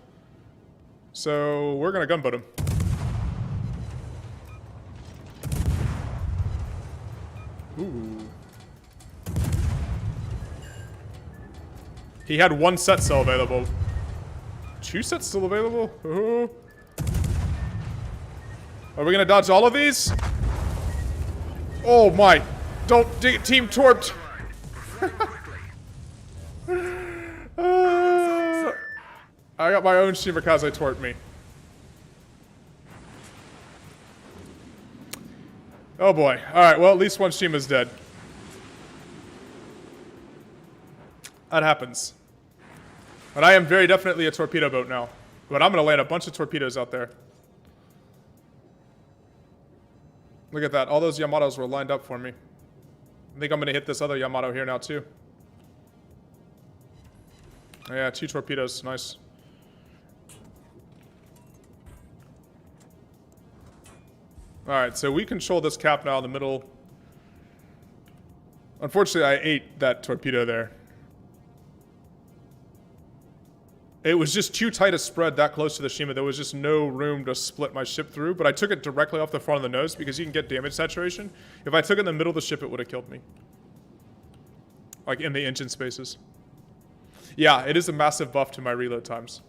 So we're going to gunboat him. Ooh. He had one set still available. Two sets still available? Ooh. Are we going to dodge all of these? Oh my. Don't get team torped. I got my own Shimakaze torp me. Oh boy. Alright, well at least one Shima's dead. That happens. But I am very definitely a torpedo boat now. But I'm going to land a bunch of torpedoes out there. Look at that. All those Yamatos were lined up for me. I think I'm going to hit this other Yamato here now too. Oh, yeah, 2 torpedoes. Nice. Alright, so we control this cap now in the middle. Unfortunately, I ate that torpedo there. It was just too tight a spread that close to the Shima. There was just no room to split my ship through, but I took it directly off the front of the nose because you can get damage saturation. If I took it in the middle of the ship, it would have killed me. Like in the engine spaces. Yeah, it is a massive buff to my reload times.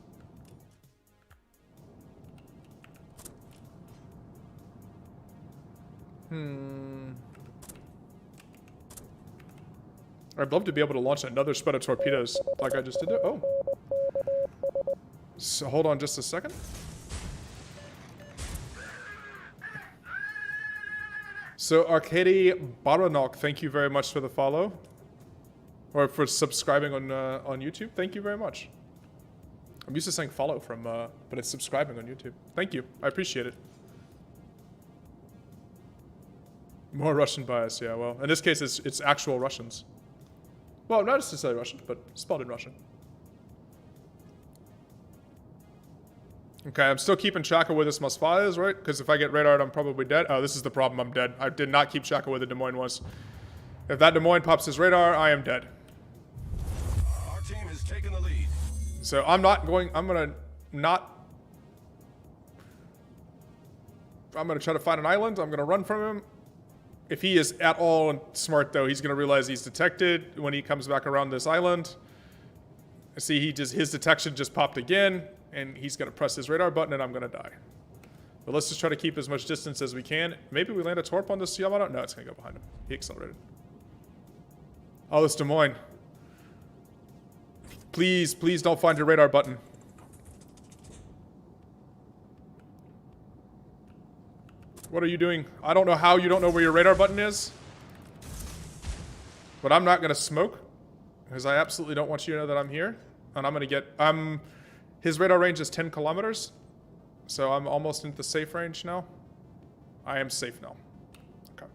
I'd love to be able to launch another spread of torpedoes like I just did. Oh. So hold on just a second. So Arkady Baranok, thank you very much for the follow. Or for subscribing on YouTube. Thank you very much. I'm used to saying follow from, but it's subscribing on YouTube. Thank you. I appreciate it. More Russian bias, yeah, well, in this case, it's actual Russians. Well, not necessarily Russian, but spelled in Russian. Okay, I'm still keeping track of where this Moskva is, right? Because if I get radared, I'm probably dead. Oh, this is the problem, I'm dead. I did not keep track of where the Des Moines was. If that Des Moines pops his radar, I am dead. Our team has taken the lead. So I'm gonna try to find an island. I'm gonna run from him. If he is at all smart, though, he's going to realize he's detected when he comes back around this island. See, his detection just popped again, and he's going to press his radar button, and I'm going to die. But let's just try to keep as much distance as we can. Maybe we land a torp on this Yamato? No, it's going to go behind him. He accelerated. Oh, this Des Moines. Please, please don't find your radar button. What are you doing? I don't know how you don't know where your radar button is. But I'm not going to smoke. Because I absolutely don't want you to know that I'm here. And I'm going to get... his radar range is 10 kilometers. So I'm almost into the safe range now. I am safe now. Okay.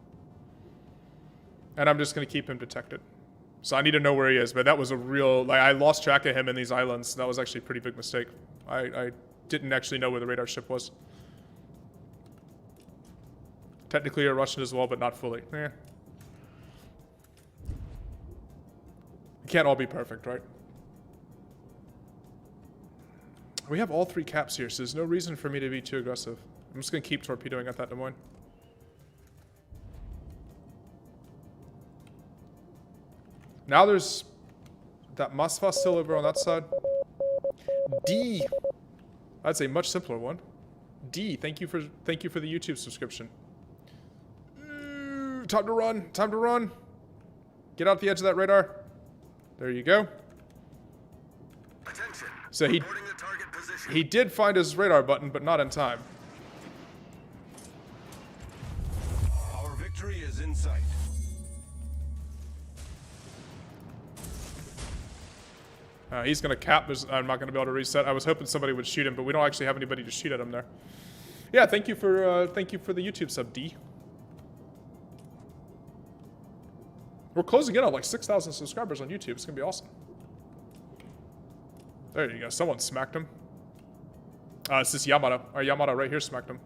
And I'm just going to keep him detected. So I need to know where he is. But that was a real... Like, I lost track of him in these islands. That was actually a pretty big mistake. I didn't actually know where the radar ship was. Technically a Russian as well, but not fully. Eh. It can't all be perfect, right? We have all 3 caps here, so there's no reason for me to be too aggressive. I'm just going to keep torpedoing at that Des Moines. Now there's that Moskva still over on that side. D. That's a much simpler one. D, thank you for the YouTube subscription. Time to run. Time to run. Get out the edge of that radar. There you go. Attention. So Reporting the target position. he did find his radar button, but not in time. Our victory is in sight. He's gonna cap. I'm not gonna be able to reset. I was hoping somebody would shoot him, but we don't actually have anybody to shoot at him there. Yeah, thank you for the YouTube sub, D. We're closing in on like 6,000 subscribers on YouTube. It's gonna be awesome. There you go. Someone smacked him. It's this Yamato. Our Yamato right here smacked him.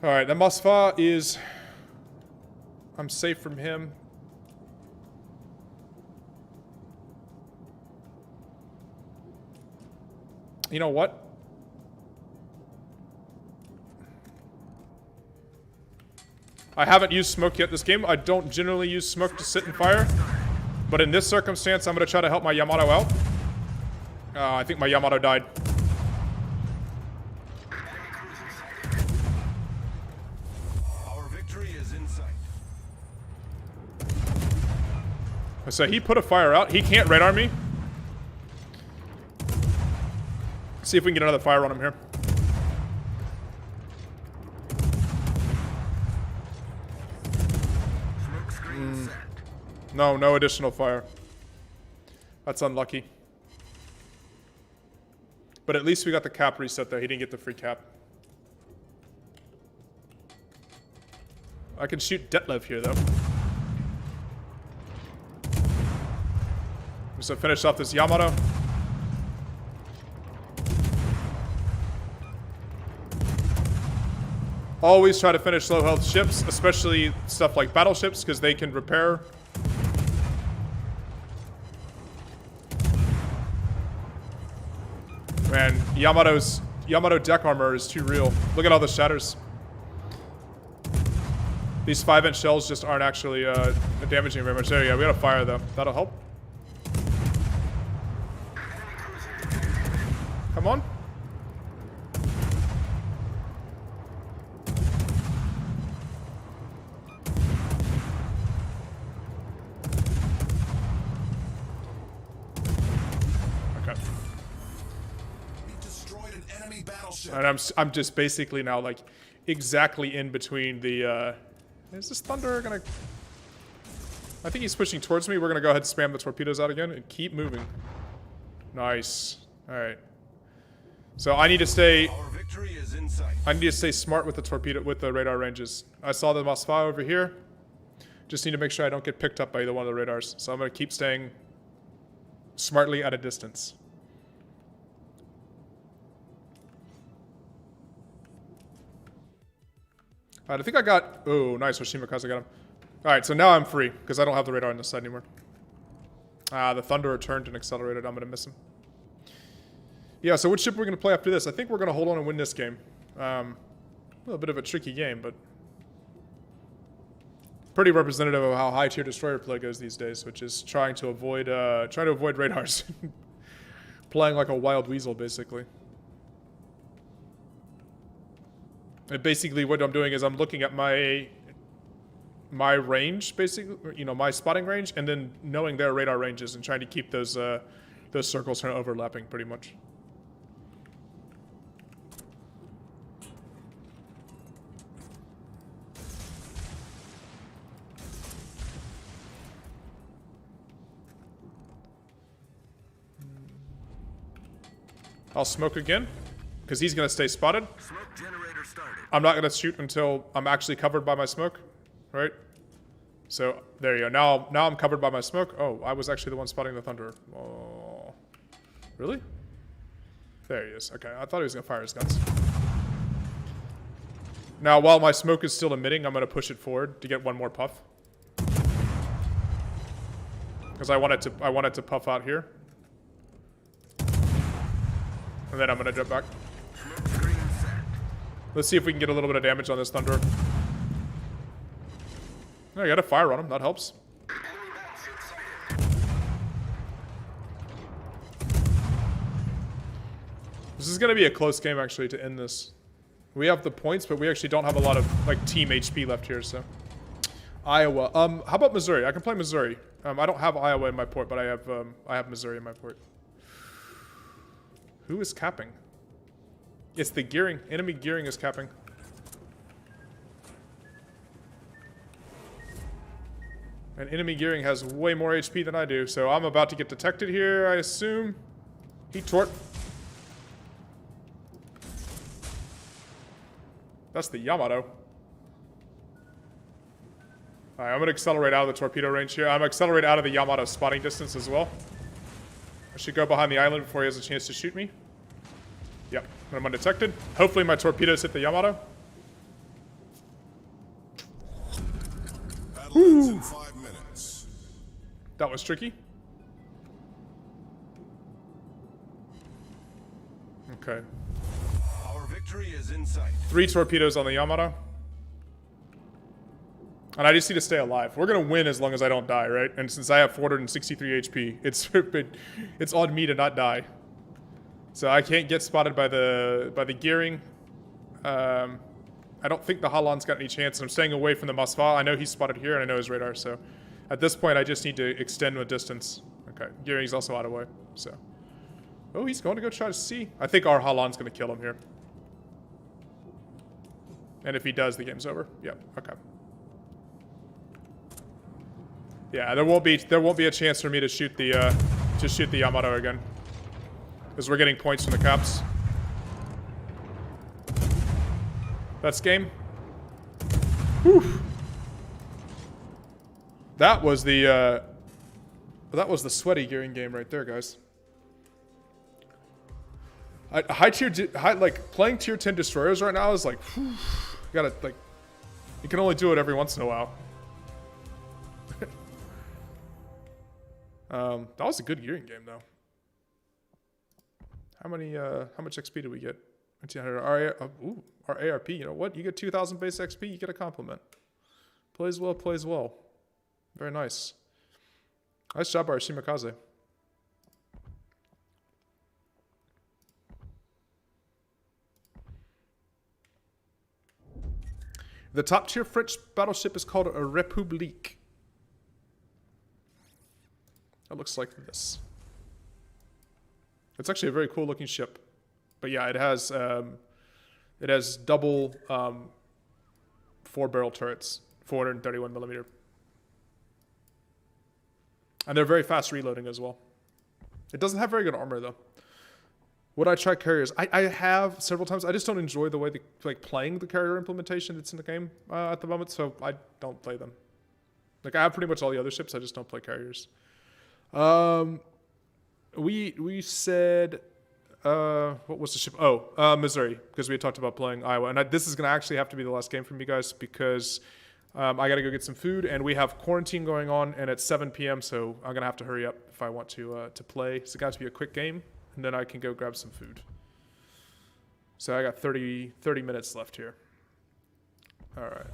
All right, the Masfa is. I'm safe from him. You know what? I haven't used smoke yet this game. I don't generally use smoke to sit and fire. But in this circumstance, I'm going to try to help my Yamato out. I think my Yamato died. Our victory is in sight. So he put a fire out. He can't radar me. See if we can get another fire on him here. Smoke screen set. No, no additional fire. That's unlucky. But at least we got the cap reset there. He didn't get the free cap. I can shoot Detlev here, though. So finish off this Yamato. Always try to finish low health ships, especially stuff like battleships, because they can repair. Man, Yamato deck armor is too real. Look at all the shatters. These 5-inch shells just aren't actually damaging very much. There you go. We got a fire though. That'll help. Come on. And I'm just basically now like exactly in between the is this Thunder gonna I think he's pushing towards me. We're gonna go ahead and spam the torpedoes out again and keep moving. Nice. Alright. So I need to stay Our victory is in sight. I need to stay smart with the torpedo with the radar ranges. I saw the Masfa over here. Just need to make sure I don't get picked up by either one of the radars. So I'm gonna keep staying smartly at a distance. Alright, I think I got... Oh, nice. Hoshimakaze got him. Alright, so now I'm free, because I don't have the radar on this side anymore. The Thunderer turned and accelerated. I'm going to miss him. Yeah, so which ship are we going to play after this? I think we're going to hold on and win this game. A little bit of a tricky game, but... pretty representative of how high-tier destroyer play goes these days, which is trying to avoid radars. Playing like a wild weasel, basically. And basically what I'm doing is I'm looking at my range, basically, you know, my spotting range, and then knowing their radar ranges and trying to keep those circles from overlapping pretty much. I'll smoke again, because he's going to stay spotted. Smoke generator started. I'm not going to shoot until I'm actually covered by my smoke, right? So, there you go. Now I'm covered by my smoke. Oh, I was actually the one spotting the Thunder. Oh. Really? There he is. Okay, I thought he was going to fire his guns. Now, while my smoke is still emitting, I'm going to push it forward to get one more puff. Because I want it to puff out here. And then I'm going to jump back. Let's see if we can get a little bit of damage on this Thunder. Oh, I got a fire on him. That helps. This is going to be a close game, actually, to end this. We have the points, but we actually don't have a lot of, like, team HP left here, so. Iowa. How about Missouri? I can play Missouri. I don't have Iowa in my port, but I have Missouri in my port. Who is capping? It's the gearing. Enemy gearing is capping. And enemy gearing has way more HP than I do, so I'm about to get detected here, I assume. Heat tort. That's the Yamato. Alright, I'm gonna accelerate out of the torpedo range here. I'm gonna accelerate out of the Yamato spotting distance as well. I should go behind the island before he has a chance to shoot me. Yep, I'm undetected. Hopefully my torpedoes hit the Yamato. Battle ends in 5 minutes. That was tricky. Okay. Our victory is in sight. 3 torpedoes on the Yamato. And I just need to stay alive. We're gonna win as long as I don't die, right? And since I have 463 HP, it's on me to not die. So I can't get spotted by the gearing. I don't think the Holland's got any chance, and I'm staying away from the Moskva. I know he's spotted here, and I know his radar, so at this point I just need to extend the distance. Okay, gearing's also out of way, so. Oh, he's going to go try to see. I think our Holland's gonna kill him here. And if he does, the game's over. Yep, okay. Yeah, there won't be a chance for me to shoot the Yamato again, because we're getting points from the caps. That's game. Whew. That was the sweaty gearing game right there, guys. Like playing tier 10 destroyers right now is like, whew, you gotta like, you can only do it every once in a while. That was a good gearing game, though. How much XP did we get? 1900. Our ARP, you know what? You get 2,000 base XP, you get a compliment. Plays well, plays well. Very nice. Nice job, our Shimakaze. The top tier French battleship is called a République. It looks like this. It's actually a very cool looking ship. But yeah, it has double 4-barrel turrets, 431 millimeter. And they're very fast reloading as well. It doesn't have very good armor though. Would I try carriers? I have several times. I just don't enjoy the way playing the carrier implementation that's in the game at the moment, so I don't play them. Like I have pretty much all the other ships, I just don't play carriers. We said, what was the ship? Oh, Missouri, because we had talked about playing Iowa. And this is going to actually have to be the last game for me, guys, because I got to go get some food, and we have quarantine going on, and it's 7 p.m., so I'm going to have to hurry up if I want to play. So it's got to be a quick game, and then I can go grab some food. So I got 30 minutes left here. All right.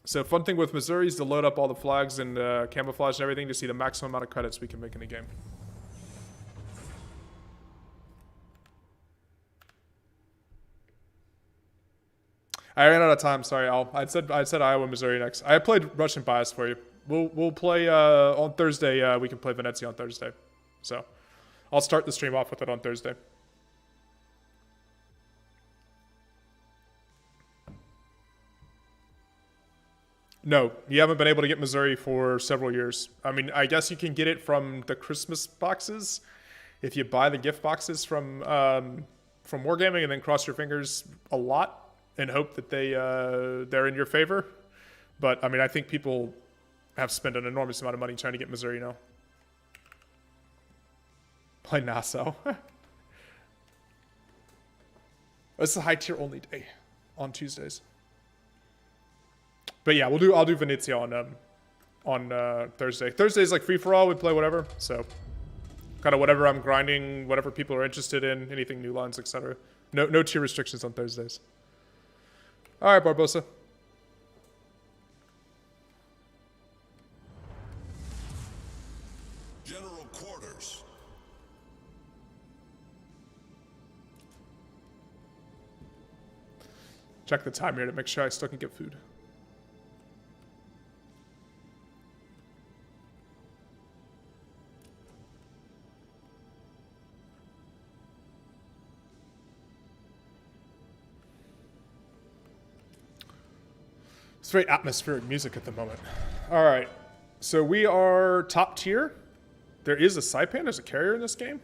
So fun thing with Missouri is to load up all the flags and camouflage and everything to see the maximum amount of credits we can make in a game. I ran out of time. Sorry, Al. I said Iowa, Missouri next. I played Russian bias for you. We'll play on Thursday. We can play Venezia on Thursday. So I'll start the stream off with it on Thursday. No, you haven't been able to get Missouri for several years. I mean, I guess you can get it from the Christmas boxes if you buy the gift boxes from Wargaming and then cross your fingers a lot and hope that they're in your favor. But I mean, I think people have spent an enormous amount of money trying to get Missouri now. Play Nassau. This is a high tier only day on Tuesdays. But yeah, I'll do Venezia on Thursday. Thursday's like free for all. We play whatever. So kind of whatever I'm grinding, whatever people are interested in, anything new lines, etc. No tier restrictions on Thursdays. All right, Barbosa. General quarters. Check the time here to make sure I still can get food. It's very atmospheric music at the moment. All right, so we are top tier. There is a Saipan, there's a carrier in this game.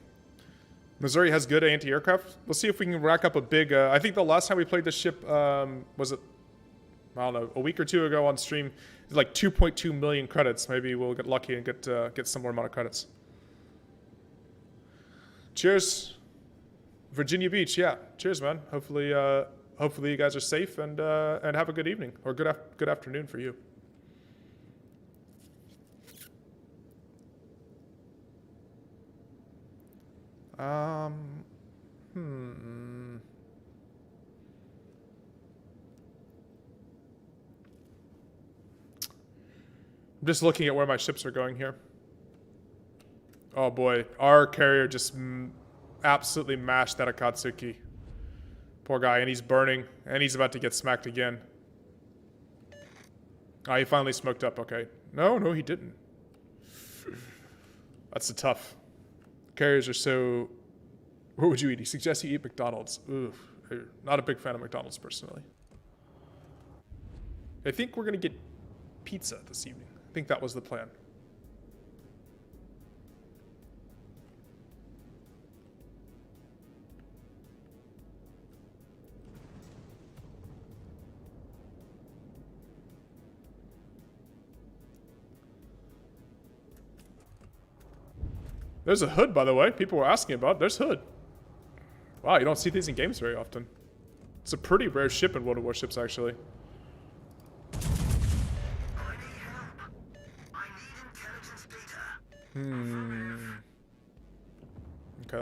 Missouri has good anti-aircraft. Let's see if we can rack up a big... I think the last time we played this ship, was it, I don't know, a week or two ago on stream. It was like 2.2 million credits. Maybe we'll get lucky and get some more amount of credits. Cheers. Virginia Beach, yeah. Cheers, man. Hopefully you guys are safe and have a good evening. Or good afternoon for you. I'm just looking at where my ships are going here. Oh boy, our carrier just absolutely mashed that Akatsuki. Poor guy, and he's burning, and he's about to get smacked again. Oh, he finally smoked up, okay. No, he didn't. That's tough. Carriers are so... What would you eat? He suggests you eat McDonald's. Oof. Not a big fan of McDonald's, personally. I think we're going to get pizza this evening. I think that was the plan. There's a hood, by the way. People were asking about. There's hood. Wow, you don't see these in games very often. It's a pretty rare ship in World of Warships, actually. Okay,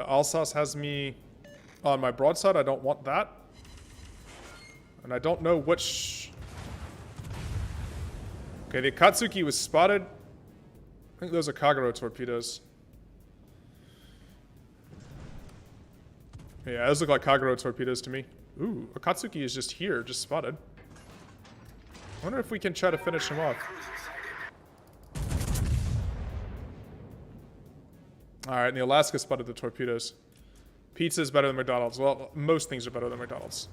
Alsace has me on my broadside. I don't want that. And I don't know which... Okay, the Akatsuki was spotted. I think those are Kagero torpedoes. Yeah, those look like Kagero torpedoes to me. Ooh, Akatsuki is just here, just spotted. I wonder if we can try to finish him off. Alright, and the Alaska spotted the torpedoes. Pizza is better than McDonald's. Well, most things are better than McDonald's.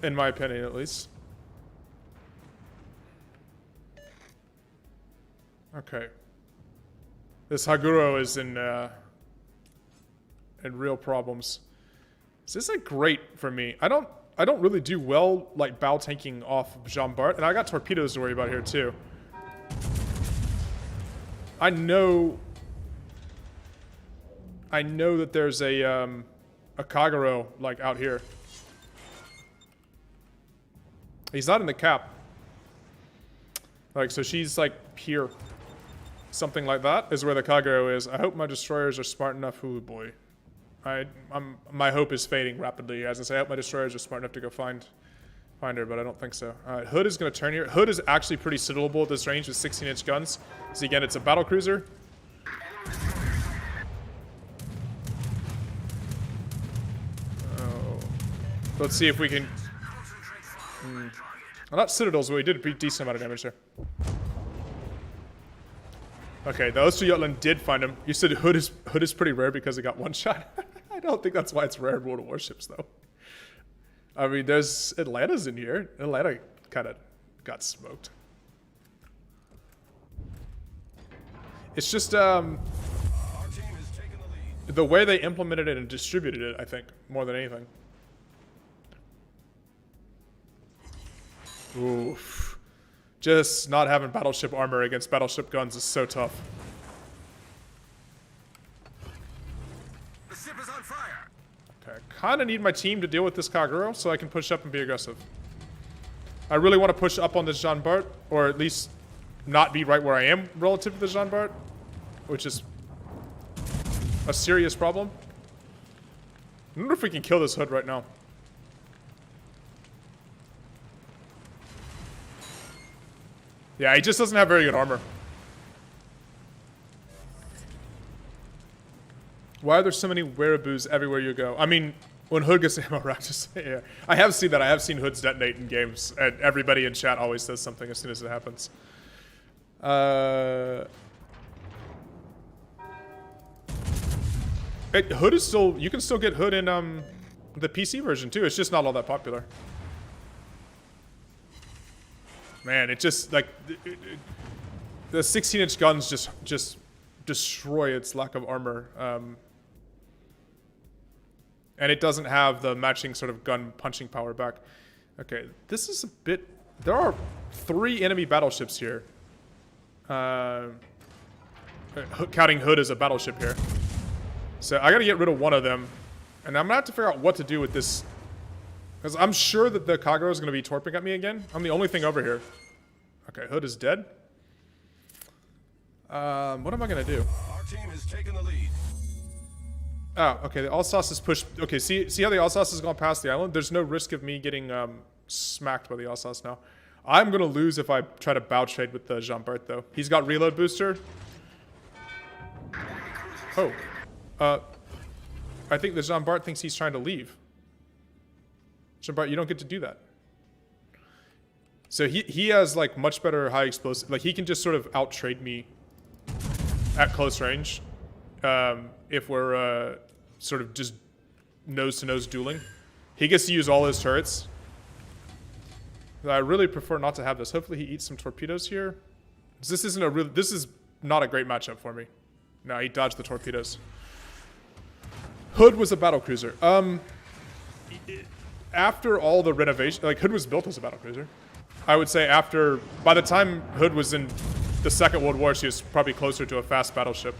In my opinion, at least. Okay. This Haguro is in real problems. So this isn't great for me. I don't really do well like bow tanking off Jean Bart, and I got torpedoes to worry about here too. I know that there's a Kagero like out here. He's not in the cap. Like, so she's like here. Something like that is where the Kagero is. I hope my destroyers are smart enough. Ooh boy. My hope is fading rapidly. As I say, I hope my destroyers are smart enough to go find her, but I don't think so. Alright, Hood is going to turn here. Hood is actually pretty suitable at this range with 16-inch guns. So again, it's a battle cruiser. Oh. Let's see if we can... Well, not Citadels, but we did a pretty decent amount of damage there. Okay, the Osterjotland did find him. You said Hood is pretty rare because it got one shot. I don't think that's why it's rare in World of Warships, though. I mean, there's Atlanta's in here. Atlanta kind of got smoked. It's just Our team has taken the lead. the way they implemented it and distributed it, I think, more than anything. Oof. Just not having battleship armor against battleship guns is so tough. The ship is on fire. Okay, I kind of need my team to deal with this Kagero so I can push up and be aggressive. I really want to push up on this Jean Bart, or at least not be right where I am relative to the Jean Bart, which is a serious problem. I wonder if we can kill this Hood right now. Yeah, he just doesn't have very good armor. Why are there so many wereaboos everywhere you go? I mean, When Hood gets ammo rack, just yeah. I have seen that. I have seen Hoods detonate in games, and everybody in chat always says something as soon as it happens. Hood is still. You can still get Hood in the PC version too. It's just not all that popular. Man, it just like the 16-inch guns just destroy its lack of armor. And it doesn't have the matching sort of gun punching power back. Okay, this is a bit... There are 3 enemy battleships here. Counting Hood as a battleship here. So I gotta get rid of one of them. And I'm gonna have to figure out what to do with this. Because I'm sure that the Kagero is gonna be torping at me again. I'm the only thing over here. Okay, Hood is dead. What am I gonna do? Our team has taken the lead. Oh, okay, the Alsace is pushed. Okay, see how the Alsace has gone past the island? There's no risk of me getting smacked by the Alsace now. I'm gonna lose if I try to bow trade with the Jean Bart, though. He's got reload booster. Oh. I think the Jean Bart thinks he's trying to leave. Jean Bart, you don't get to do that. So he has, like, much better high explosive. Like, he can just sort of out-trade me at close range. If we're sort of just nose-to-nose dueling. He gets to use all his turrets. I really prefer not to have this. Hopefully he eats some torpedoes here. This isn't a real... This is not a great matchup for me. No, he dodged the torpedoes. Hood was a battlecruiser. After all the renovation... Like, Hood was built as a battlecruiser. I would say after... By the time Hood was in the Second World War, she was probably closer to a fast battleship.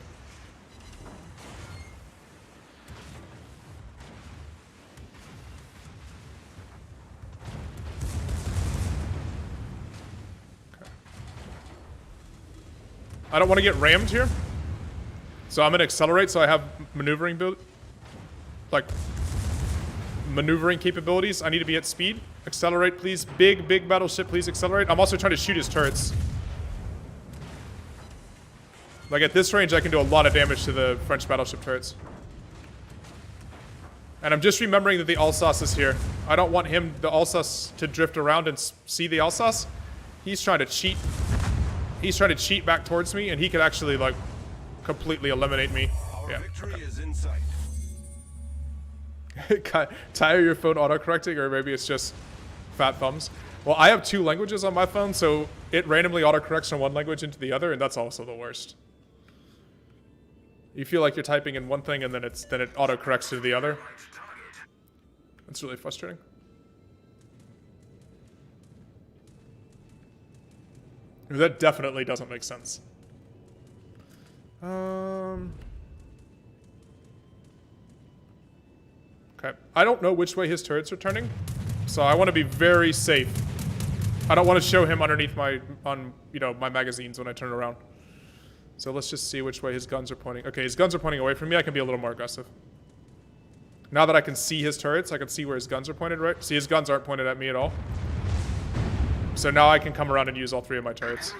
I don't want to get rammed here. So I'm going to accelerate so I have maneuvering maneuvering capabilities. I need to be at speed. Accelerate, please. Big battleship, please accelerate. I'm also trying to shoot his turrets. Like at this range, I can do a lot of damage to the French battleship turrets. And I'm just remembering that the Alsace is here. I don't want him, the Alsace, to drift around and see the Alsace. He's trying to cheat. He's trying to cheat back towards me, and he could actually, like, completely eliminate me. Our Yeah. victory is in sight. Tire your phone autocorrecting, or maybe it's just fat thumbs. Well, I have 2 languages on my phone, so it randomly autocorrects from one language into the other, and that's also the worst. You feel like you're typing in one thing, and then it autocorrects to the other. That's really frustrating. That definitely doesn't make sense. Okay. I don't know which way his turrets are turning, so I want to be very safe. I don't want to show him underneath my magazines when I turn around. So let's just see which way his guns are pointing. Okay, his guns are pointing away from me. I can be a little more aggressive. Now that I can see his turrets, I can see where his guns are pointed, right? See, his guns aren't pointed at me at all. So now I can come around and use all 3 of my turrets.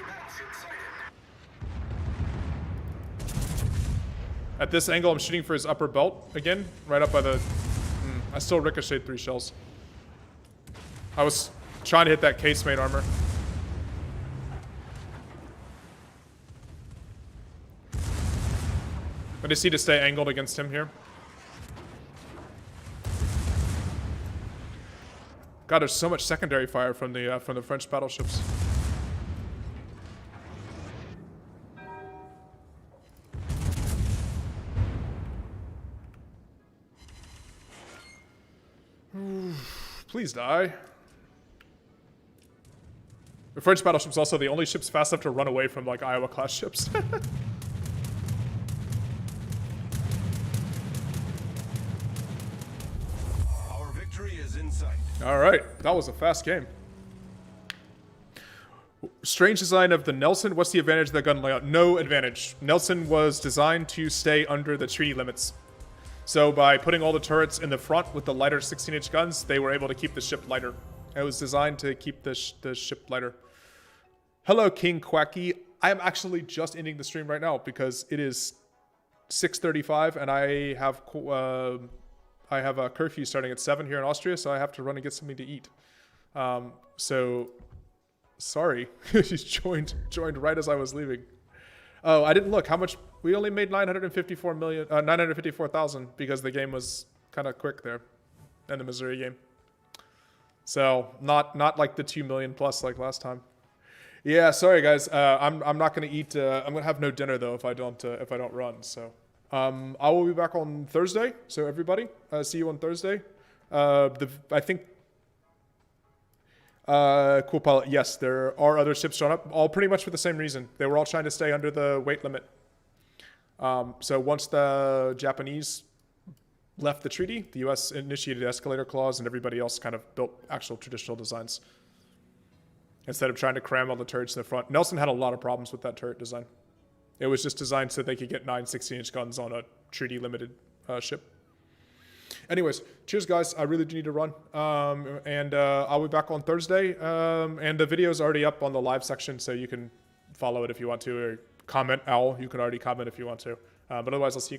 At this angle, I'm shooting for his upper belt again, right up by the... I still ricocheted 3 shells. I was trying to hit that casemate armor. I just need to stay angled against him here. God, there's so much secondary fire from the French battleships. Please die. The French battleship's also the only ships fast enough to run away from, like, Iowa-class ships. Our victory is in sight. All right, that was a fast game. Strange design of the Nelson. What's the advantage of the gun layout? No advantage. Nelson was designed to stay under the treaty limits. So by putting all the turrets in the front with the lighter 16-inch guns, they were able to keep the ship lighter. It was designed to keep the ship lighter. Hello, King Quacky. I am actually just ending the stream right now because it is 6:35 and I I have a curfew starting at 7 here in Austria, so I have to run and get something to eat. So, sorry. She's joined right as I was leaving. Oh, I didn't look. How much? We only made 954,000 because the game was kind of quick there. And the Missouri game. So, not like the 2 million plus like last time. Yeah, sorry guys. I'm not going to eat. I'm going to have no dinner though if I don't run. So, I will be back on Thursday. So everybody, see you on Thursday. I think. Cool pilot. Yes, there are other ships showing up, all pretty much for the same reason. They were all trying to stay under the weight limit. So once the Japanese left the treaty, the U.S. initiated escalator clause, and everybody else kind of built actual traditional designs instead of trying to cram all the turrets in the front. Nelson had a lot of problems with that turret design. It was just designed so they could get 9 16-inch guns on a treaty-limited ship. Anyways, cheers, guys. I really do need to run. And I'll be back on Thursday. And the video is already up on the live section, so you can follow it if you want to, or comment. Owl, you can already comment if you want to. But otherwise, I'll see you